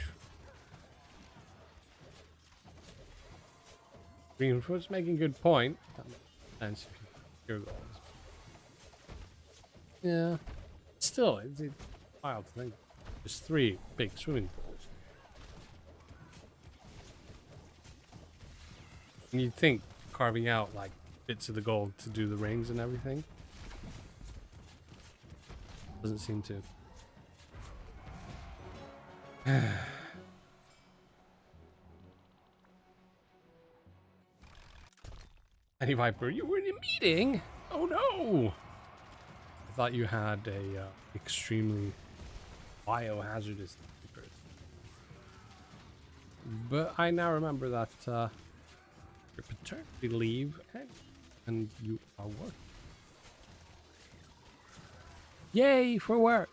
Greenfoot's making a good point. And pure gold. Yeah. Still, it's wild to think. There's 3 big swimming pools. And you'd think carving out like bits of the gold to do the rings and everything. Doesn't seem to. Aniviper, you were in a meeting? Oh no! I thought you had a extremely biohazardous secret. But I now remember that your paternity leave and you are working. Yay for work!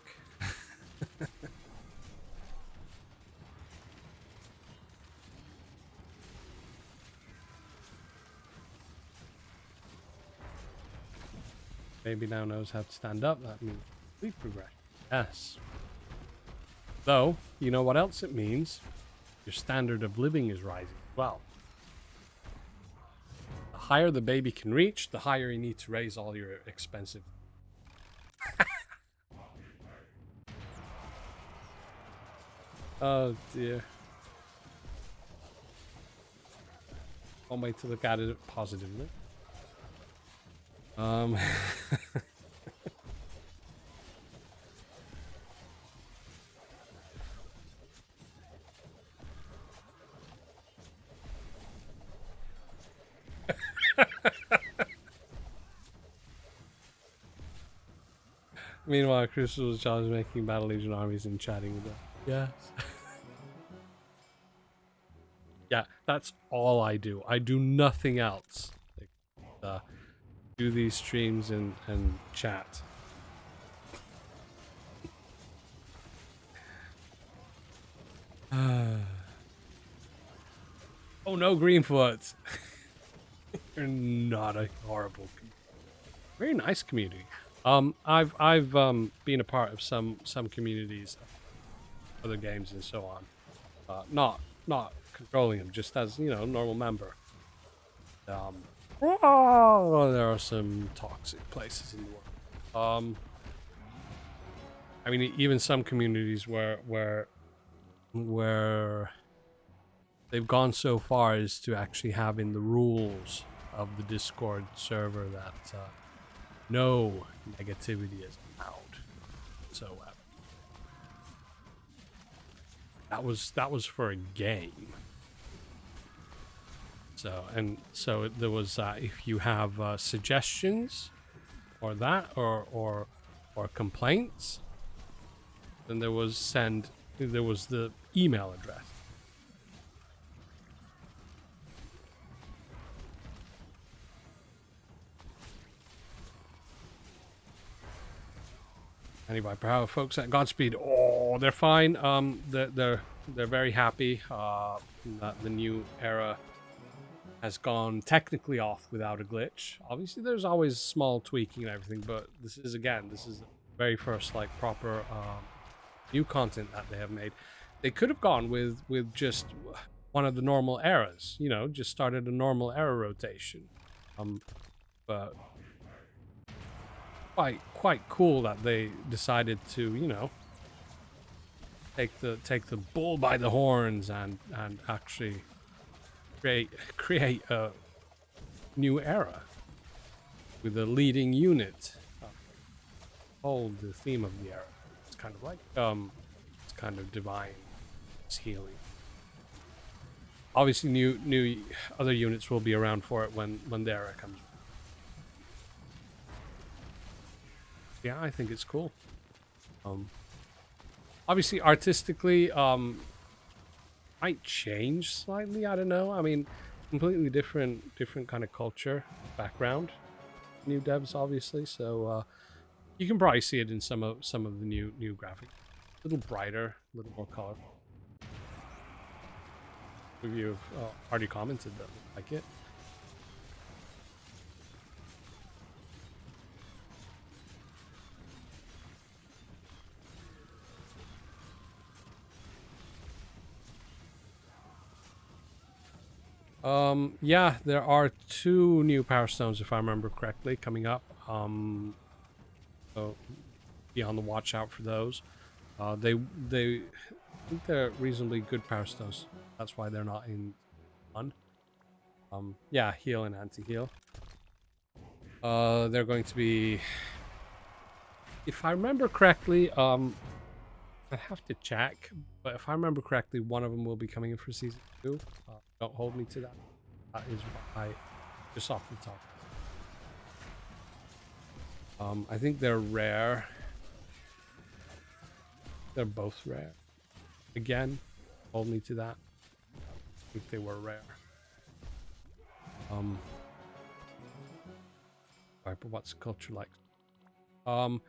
Baby now knows how to stand up. That means sleep progression. Yes. Though, you know what else it means? Your standard of living is rising as well. The higher the baby can reach, the higher you need to raise all your expensive. Oh dear. One way to look at it positively. Meanwhile, Crystal was challenged making Battle Legion armies and chatting with them. Yes. Yeah, that's all I do. I do nothing else. Do these streams and chat. Oh no, Greenfoot. You're not a horrible, very nice community. I've been a part of some communities, other games and so on. Not controlling them, just as, you know, normal member. Oh, there are some toxic places in the world. I mean, even some communities where they've gone so far as to actually have in the rules of the Discord server that no negativity is allowed. So that was for a game. So there was if you have suggestions or that or complaints, then there was the email address. Aniviper, folks at Godspeed. Oh, they're fine. They're very happy that the new era has gone technically off without a glitch. Obviously, there's always small tweaking and everything, but this is the very first like proper new content that they have made. They could have gone with just one of the normal eras, you know, just started a normal era rotation. But quite cool that they decided to, you know, take the bull by the horns and actually create a new era with a leading unit. Hold the theme of the era. It's kind of like it's kind of divine. It's healing. Obviously, new other units will be around for it when the era comes. Yeah, I think it's cool. Obviously, artistically, might change slightly. I don't know. I mean, completely different kind of culture background. New devs, obviously, so you can probably see it in some of the new graphics. A little brighter, a little more colorful. Review have already commented that they like it. Yeah, there are 2 new Power Stones, if I remember correctly, coming up. So be on the watch out for those. They I think they're reasonably good Power Stones. That's why they're not in one. Yeah, heal and anti-heal. They're going to be, if I remember correctly, I have to check, but if I remember correctly, one of them will be coming in for season 2. Don't hold me to that. That is what I just off the top. I think they're rare. They're both rare. Again, hold me to that. I think they were rare. Alright, but what's the culture like? Well,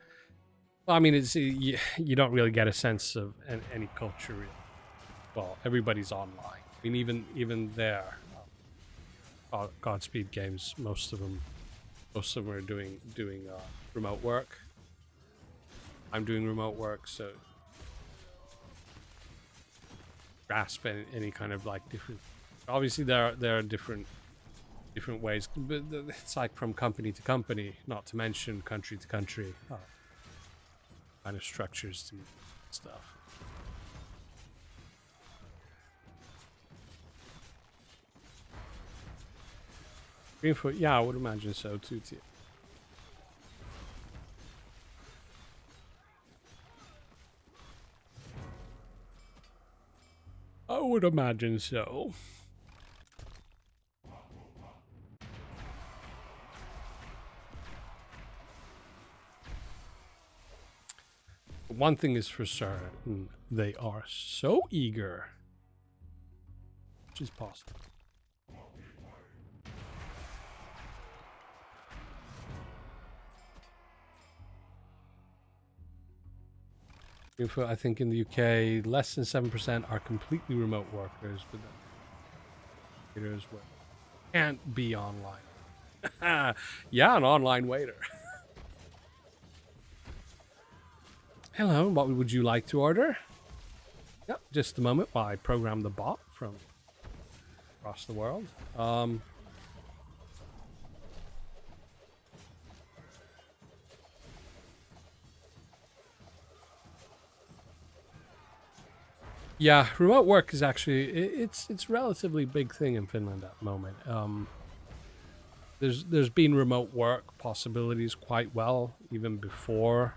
I mean, it's you don't really get a sense of any culture. Really. Well, everybody's online. I mean, even there, Godspeed games, most of them are doing remote work. I'm doing remote work, so grasp any kind of like different. Obviously, there are different ways, but it's like from company to company, not to mention country to country, kind of structures to stuff. Greenfoot, yeah, I would imagine so too. I would imagine so. One thing is for certain, they are so eager, which is possible. I think in the UK, less than 7% are completely remote workers, but then waiters can't be online. Yeah, an online waiter. Hello, what would you like to order? Yep, just a moment while I program the bot from across the world. Yeah, remote work is actually it's relatively big thing in Finland at the moment. There's been remote work possibilities quite well even before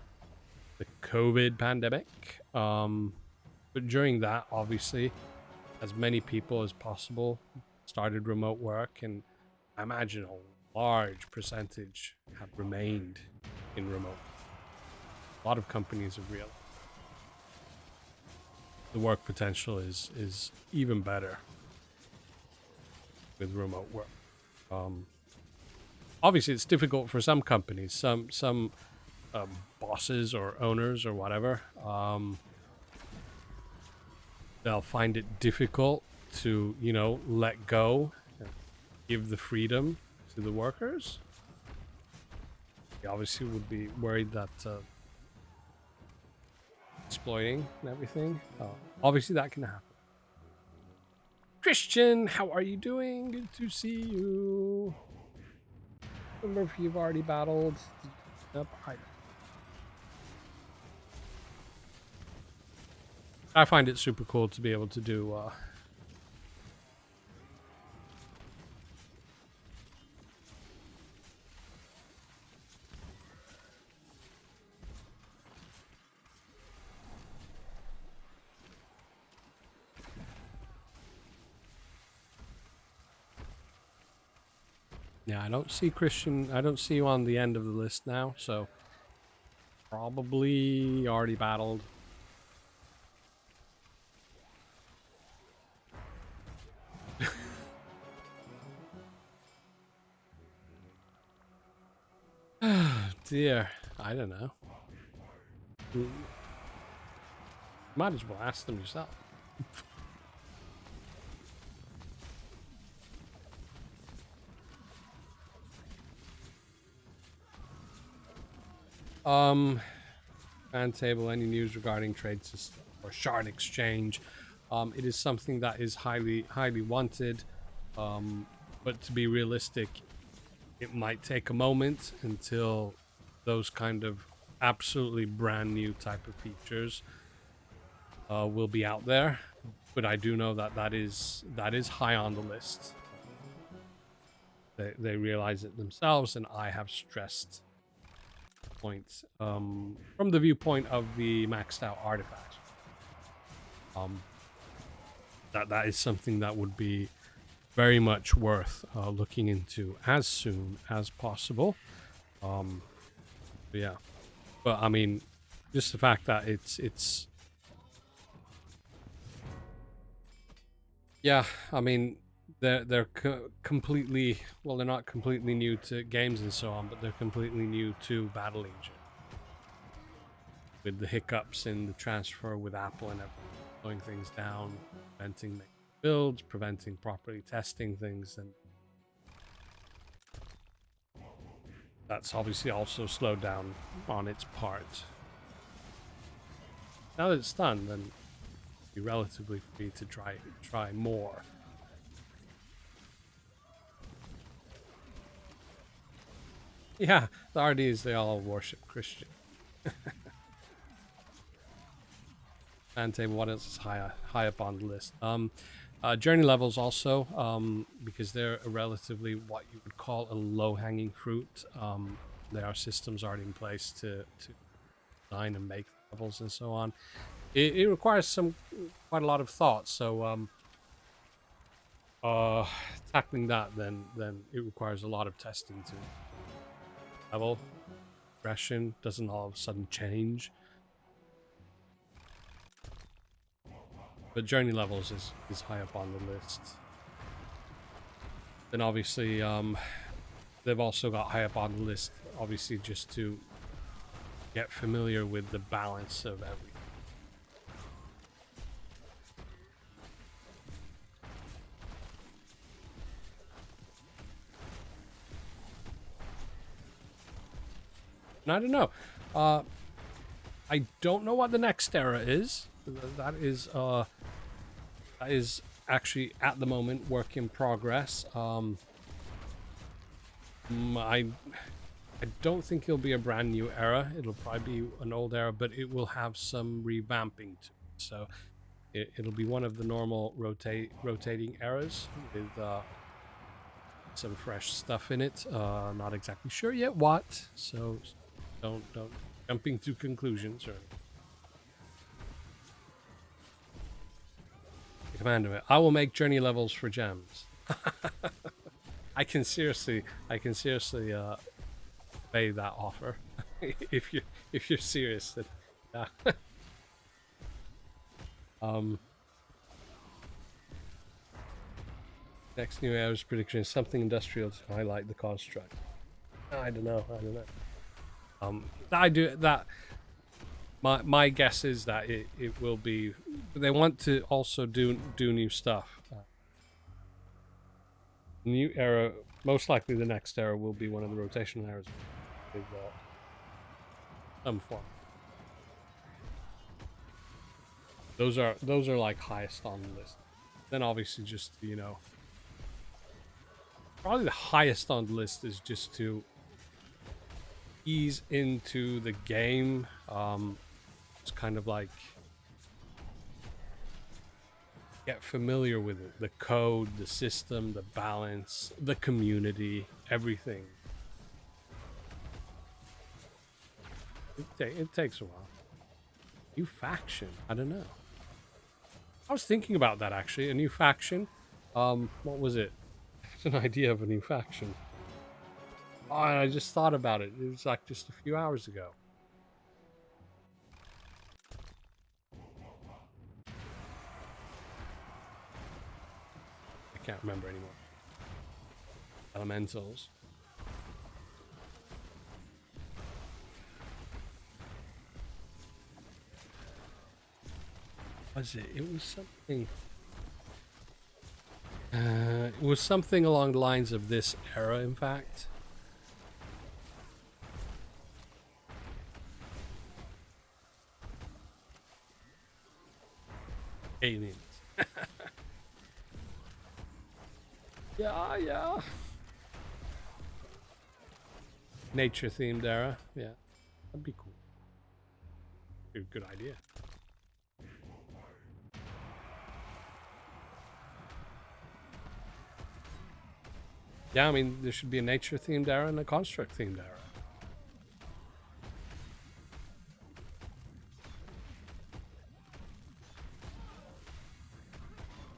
the COVID pandemic. But during that, obviously, as many people as possible started remote work, and I imagine a large percentage have remained in remote. A lot of companies have realized the work potential is even better with remote work. Obviously, it's difficult for some companies, some bosses or owners or whatever. They'll find it difficult to, you know, let go and give the freedom to the workers. They obviously would be worried that exploiting and everything. Obviously, that can happen. Christian, how are you doing? Good to see you. Remember if you've already battled. Yep, I find it super cool to be able to do yeah, I don't see Christian. I don't see you on the end of the list now, so probably already battled. Dear, I don't know. You might as well ask them yourself. Fan table, any news regarding trade system or shard exchange? It is something that is highly wanted, but to be realistic, it might take a moment until those kind of absolutely brand new type of features will be out there. But I do know that that is high on the list. They realize it themselves, and I have stressed points from the viewpoint of the maxed out artifacts. That is something that would be very much worth looking into as soon as possible. Yeah, but I mean, just the fact that it's yeah, I mean, they're completely, well, they're not completely new to games and so on, but they're completely new to Battle Engine. With the hiccups in the transfer with Apple and everything, slowing things down, preventing builds, preventing properly testing things, and that's obviously also slowed down on its part. Now that it's done, then it'll be relatively free to try more. Yeah, the RDs, they all worship Christian. Fan table, what else is high up on the list? Journey levels also, because they're a relatively what you would call a low-hanging fruit. There are systems already in place to design and make levels and so on. It requires quite a lot of thought. So tackling that, then it requires a lot of testing to level. Progression doesn't all of a sudden change. But journey levels is high up on the list. Then obviously, they've also got high up on the list, obviously, just to get familiar with the balance of everything. And I don't know. I don't know what the next era is. That is actually at the moment work in progress. I don't think it'll be a brand new era. It'll probably be an old era, but it will have some revamping to it. So It'll be one of the normal rotating eras with some fresh stuff in it. Not exactly sure yet what, so don't jumping to conclusions or command of it. I will make journey levels for gems. I can seriously pay that offer if you're serious. That, next new hours prediction is something industrial to highlight the construct. I don't know. I do that. My guess is that it will be. They want to also do new stuff. New era, most likely the next era will be one of the rotational eras with some form. Those are like highest on the list. Then obviously just, you know, probably the highest on the list is just to ease into the game. It's kind of like get familiar with it, the code, the system, the balance, the community, everything. It takes a while. New faction, I don't know. I was thinking about that actually, a new faction. What was it? It's an idea of a new faction. Oh, I just thought about it. It was like just a few hours ago. I can't remember anymore. Elementals. Was it? It was something. It was something along the lines of this era, in fact. Aliens. Yeah. Nature themed era. Yeah. That'd be cool. Be a good idea. Yeah, I mean, there should be a nature themed era and a construct themed era.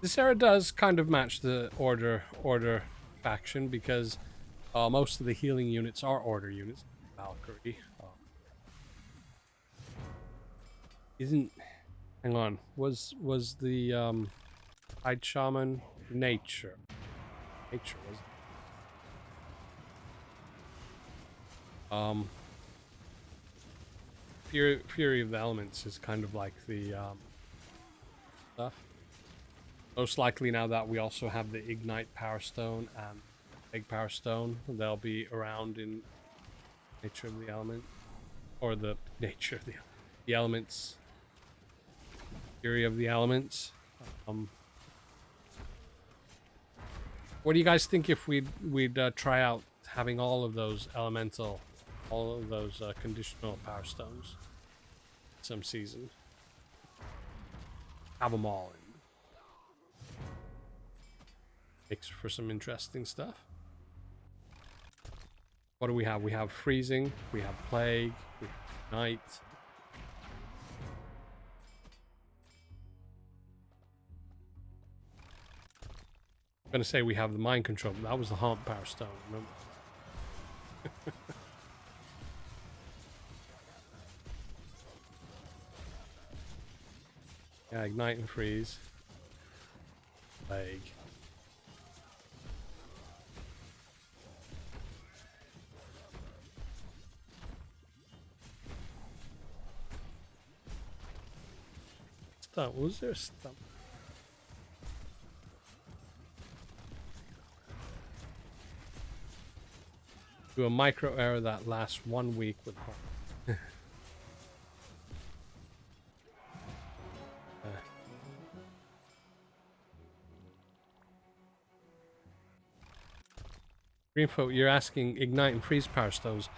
This era does kind of match the order faction because most of the healing units are order units. Valkyrie isn't. Hang on. Was the Hyde Shaman nature? Nature was. Fury of the Elements is kind of like the stuff. Most likely now that we also have the Ignite Power Stone and Egg Power Stone, they'll be around in Nature of the Element, or the Nature of the Elements, Fury of the Elements. What do you guys think if we'd try out having all of those elemental, all of those conditional Power Stones some season? Have them all in. Makes for some interesting stuff. What do we have? We have Freezing, we have Plague, we have Night. I'm gonna say we have the Mind Control, but that was the Haunt Power Stone, remember? Yeah, Ignite and Freeze. Plague. Stuff. Was there stuff? Do a micro error that lasts 1 week with Haunt. Greenfoot, you're asking Ignite and Freeze Power Stones.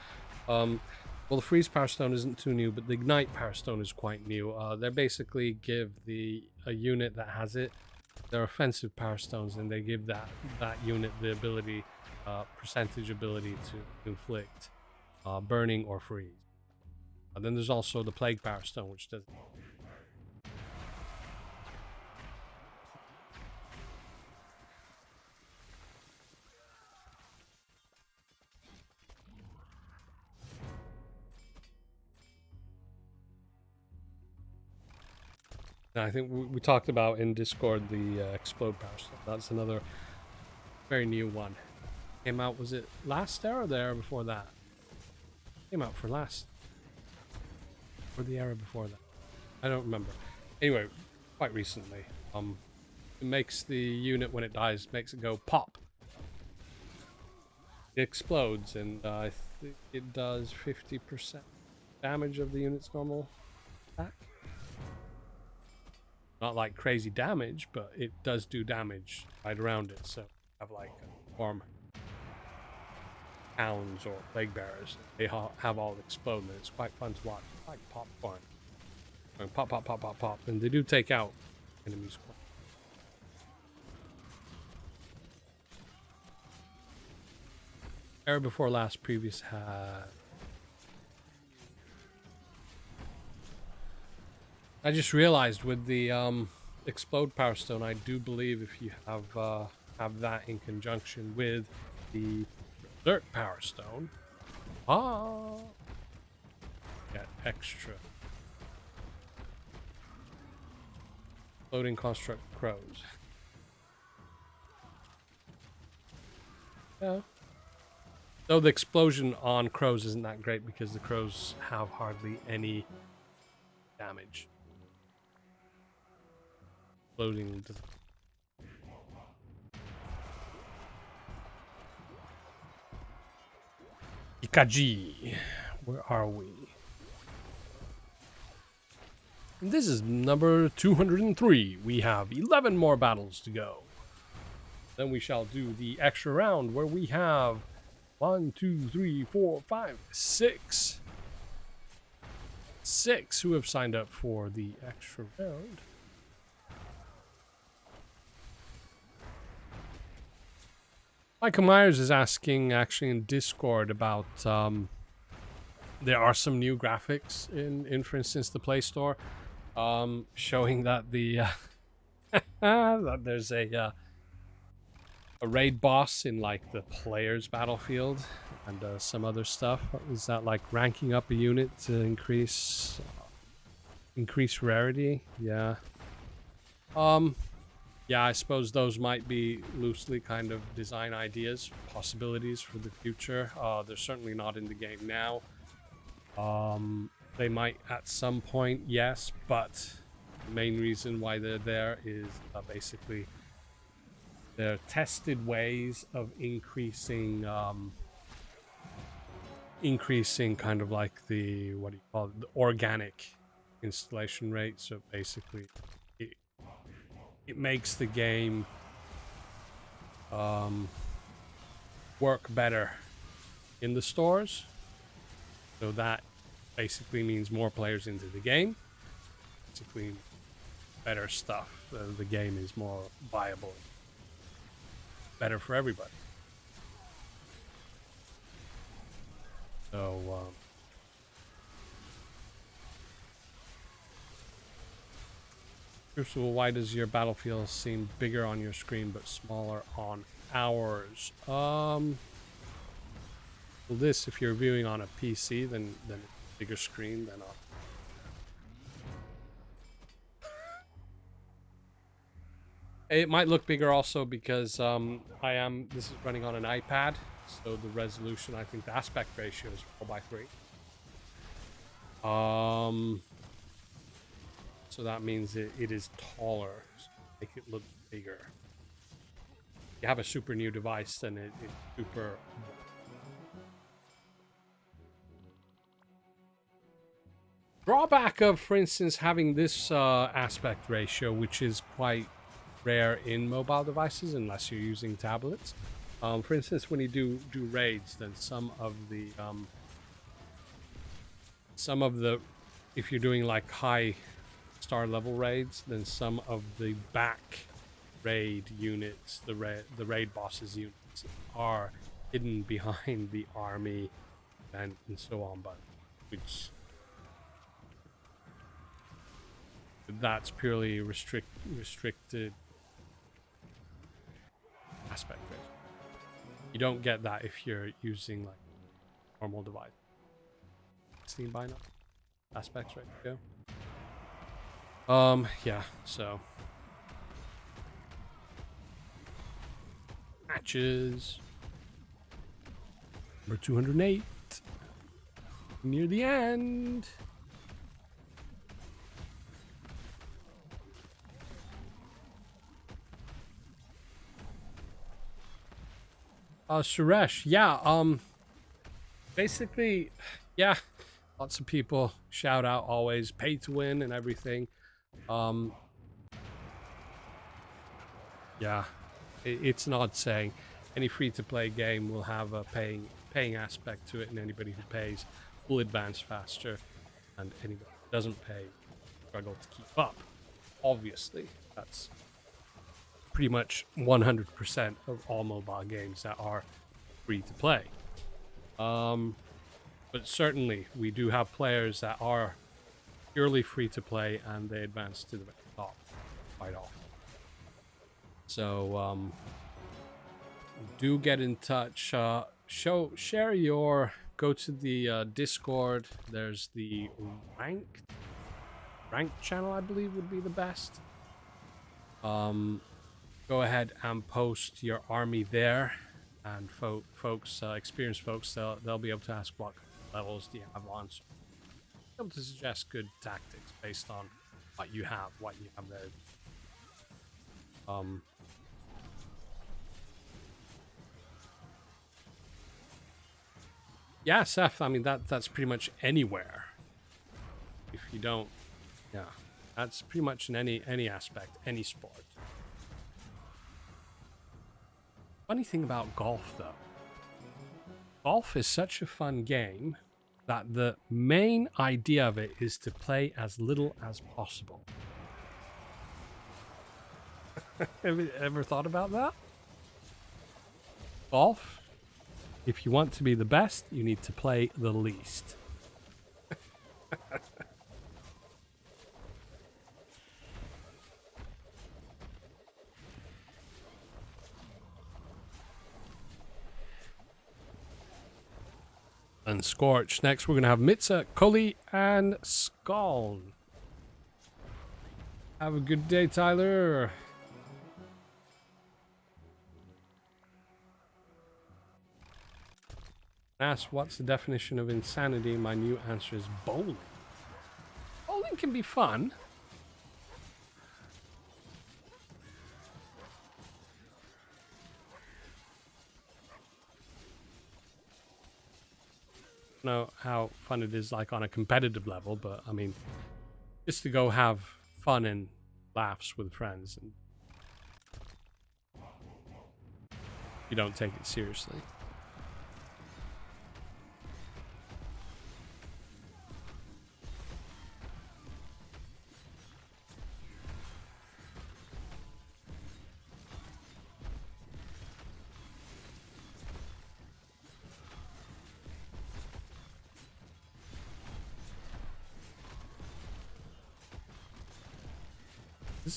Well, the freeze power stone isn't too new, but the ignite power stone is quite new. They basically give a unit that has it, they're offensive power stones, and they give that unit the ability, percentage ability to inflict burning or freeze. Then there's also the plague power stone, which does. And I think we talked about in Discord the explode power stone. That's another very new one. Came out, was it last era or the era before that? Came out for last. Or the era before that. I don't remember. Anyway, quite recently. It makes the unit, when it dies, makes it go pop. It explodes, and I think it does 50% damage of the unit's normal attack. Not like crazy damage, but it does do damage right around it. So have like warm hounds or plague bearers. They have all explode, and it's quite fun to watch. It's like popcorn. Pop, pop, pop, pop, pop, and they do take out enemies. Era before last, previous had. I just realized with the explode power stone, I do believe if you have that in conjunction with the berserk power stone, get extra floating construct crows. Yeah. Though the explosion on crows isn't that great because the crows have hardly any damage. Exploding. Ikaji. Where are we? And this is number 203. We have 11 more battles to go. Then we shall do the extra round where we have 1, 2, 3, 4, 5, 6. 6 who have signed up for the extra round. Michael Myers is asking actually in Discord about there are some new graphics in for instance the Play Store, showing that the that there's a raid boss in like the player's battlefield and some other stuff. Is that like ranking up a unit to increase rarity? Yeah. Yeah, I suppose those might be loosely kind of design ideas, possibilities for the future. They're certainly not in the game now. They might at some point, yes, but the main reason why they're there is basically they're tested ways of increasing kind of like the, what do you call it, the organic installation rate. So basically it makes the game work better in the stores. So that basically means more players into the game. Basically better stuff. The game is more viable. Better for everybody. So Crucible, why does your battlefield seem bigger on your screen but smaller on ours? Well, this, if you're viewing on a PC, then it's a bigger screen than It might look bigger also because this is running on an iPad, so the resolution, I think the aspect ratio is 4:3. So that means it is taller, so make it look bigger. If you have a super new device, then it's super. Drawback of, for instance, having this aspect ratio, which is quite rare in mobile devices unless you're using tablets. For instance, when you do raids, then some of the some of the, if you're doing like high star level raids, then some of the back raid units, the raid bosses units, are hidden behind the army and so on, but which that's purely restricted aspect ratio. You don't get that if you're using like normal device. 16 by now aspects ratio. Yeah, so matches number 208 near the end. Suresh, yeah, basically, yeah, lots of people shout out always pay to win and everything. Yeah, it's an odd saying. Any free-to-play game will have a paying aspect to it, and anybody who pays will advance faster, and anybody who doesn't pay struggle to keep up. Obviously, that's pretty much 100% of all mobile games that are free to play. But certainly we do have players that are purely free to play and they advance to the top quite often. So do get in touch. Share your, go to the Discord. There's the ranked channel, I believe would be the best. Go ahead and post your army there, and folks, experienced folks, they'll be able to ask what levels do you have on, so be able to suggest good tactics based on what you have there. Yeah, Seth, I mean that's pretty much anywhere. If you don't, yeah, that's pretty much in any aspect, any sport. Funny thing about golf, though. Golf is such a fun game that the main idea of it is to play as little as possible. Ever thought about that? Golf, if you want to be the best, you need to play the least. And Scorch. Next, we're going to have Mitza, Cully, and Skaln. Have a good day, Tyler. Ask what's the definition of insanity. My new answer is bowling. Bowling can be fun. Know how fun it is like on a competitive level, but I mean just to go have fun and laughs with friends, and you don't take it seriously.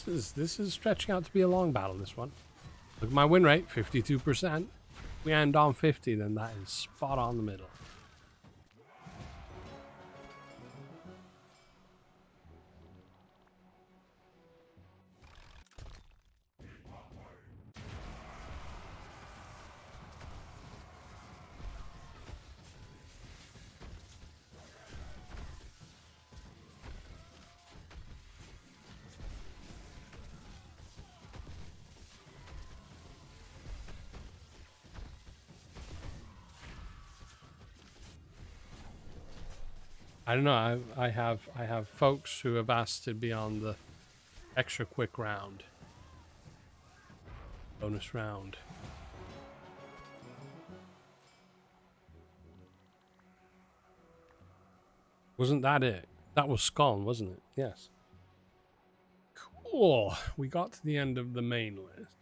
This is stretching out to be a long battle, this one. Look at my win rate, 52%. If we end on 50, then that is spot on the middle. I don't know. I have folks who have asked to be on the extra quick round, bonus round. Wasn't that it? That was Scone, wasn't it? Yes. Cool. We got to the end of the main list.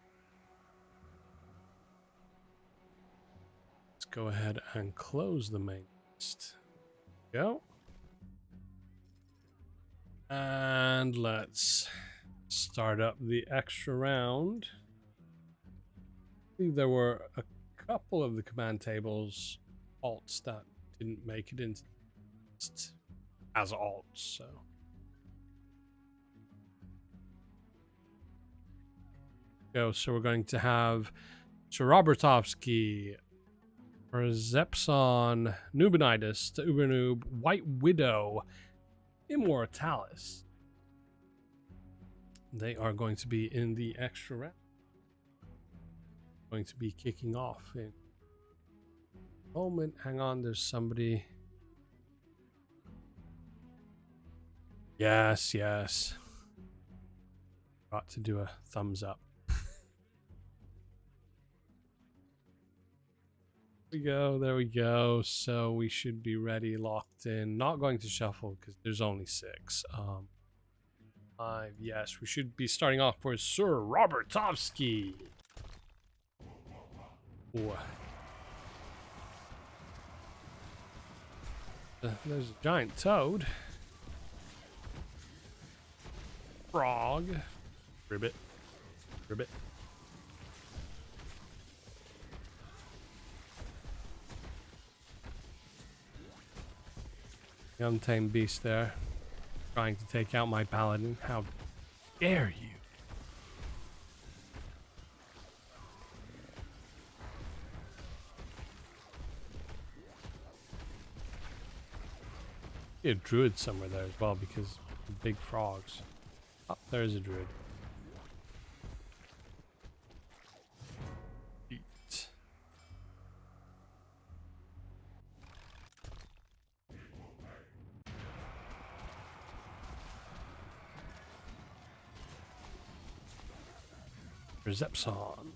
Let's go ahead and close the main list. Go. And let's start up the extra round. I think there were a couple of the command tables alts that didn't make it into the list as alts, so. So we're going to have Robertovsky, Zepson, Noobinitis, the Ubernoob, White Widow, Immortalis. They are going to be in the extra round. Going to be kicking off in a moment. Hang on, there's somebody. Yes, yes. Got to do a thumbs up. There we go. So we should be ready, locked in. Not going to shuffle because there's only 6. 5. Yes, we should be starting off with Sir Robertovsky. Ooh. There's a giant toad. Frog. Ribbit. Ribbit. The untamed beast there. Trying to take out my paladin. How dare you? Be a druid somewhere there as well because of big frogs. Oh, there's a druid. Eat. Zepson.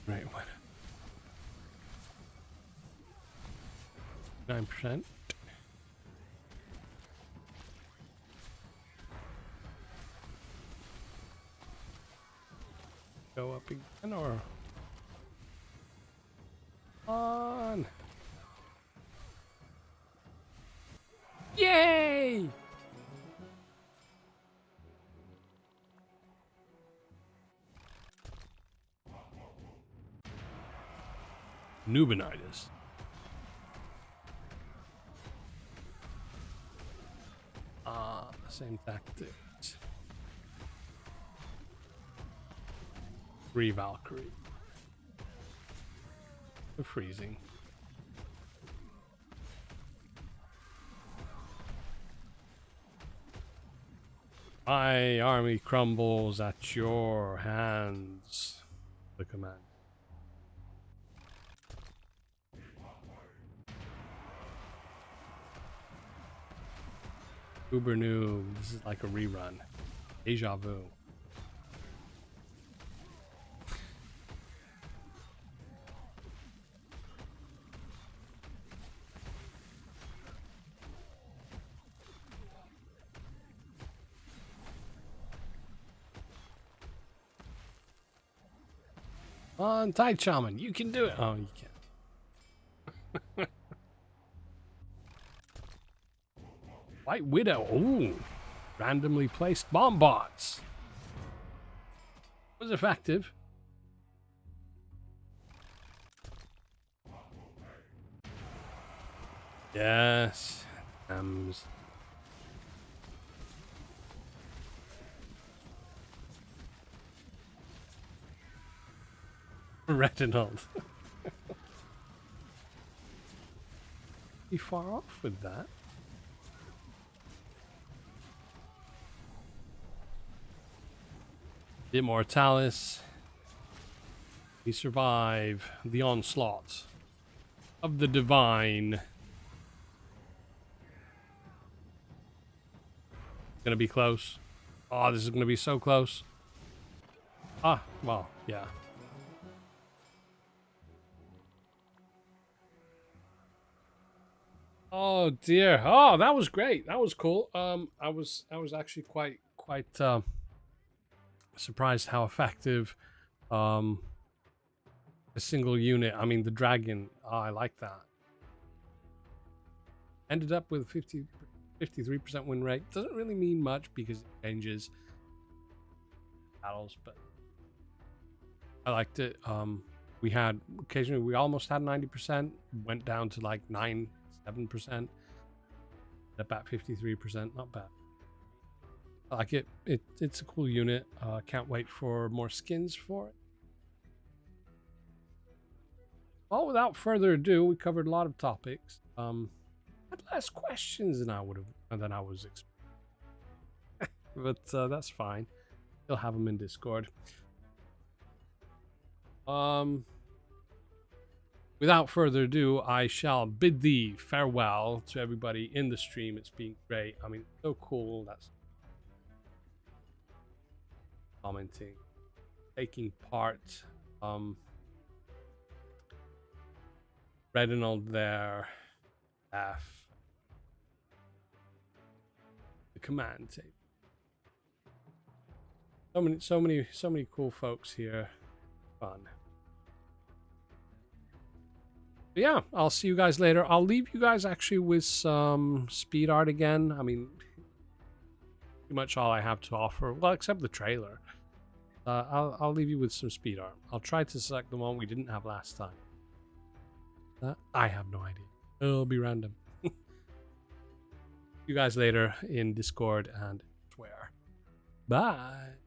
Right, what? 9%. Go up again or on? Yay! Noobinitis. Same tactics. 3 Valkyrie. The freezing. My army crumbles at your hands. The command. Uber Noob. This is like a rerun. Deja vu. On Tide Shaman, you can do it. Oh, you can't. White Widow. Ooh. Randomly placed bomb bots. Was effective. Yes. Retinald. Be far off with that. Immortalis. We survive the onslaught of the divine Gonna be close. Oh, this is gonna be so close. Ah, well, yeah. Oh dear. Oh, that was great. That was cool. I was actually quite surprised how effective a single unit. I mean, the dragon. Oh, I like that. Ended up with 53% win rate. Doesn't really mean much because it changes battles, but I liked it. We had occasionally we almost had 90%, went down to like 7%, about 53%. Not bad. I like it. It's a cool unit. Can't wait for more skins for it. Well, without further ado, we covered a lot of topics. Had less questions than I was expecting, but that's fine. Still have them in Discord. Without further ado, I shall bid thee farewell to everybody in the stream. It's been great. I mean, so cool. That's commenting, taking part. Reyold there, F. The command tape. So many cool folks here. Fun. But yeah, I'll see you guys later. I'll leave you guys actually with some speed art again. I mean, pretty much all I have to offer. Well, except the trailer. I'll leave you with some speed art. I'll try to select the one we didn't have last time. I have no idea. It'll be random. See you guys later in Discord and Twitter. Bye.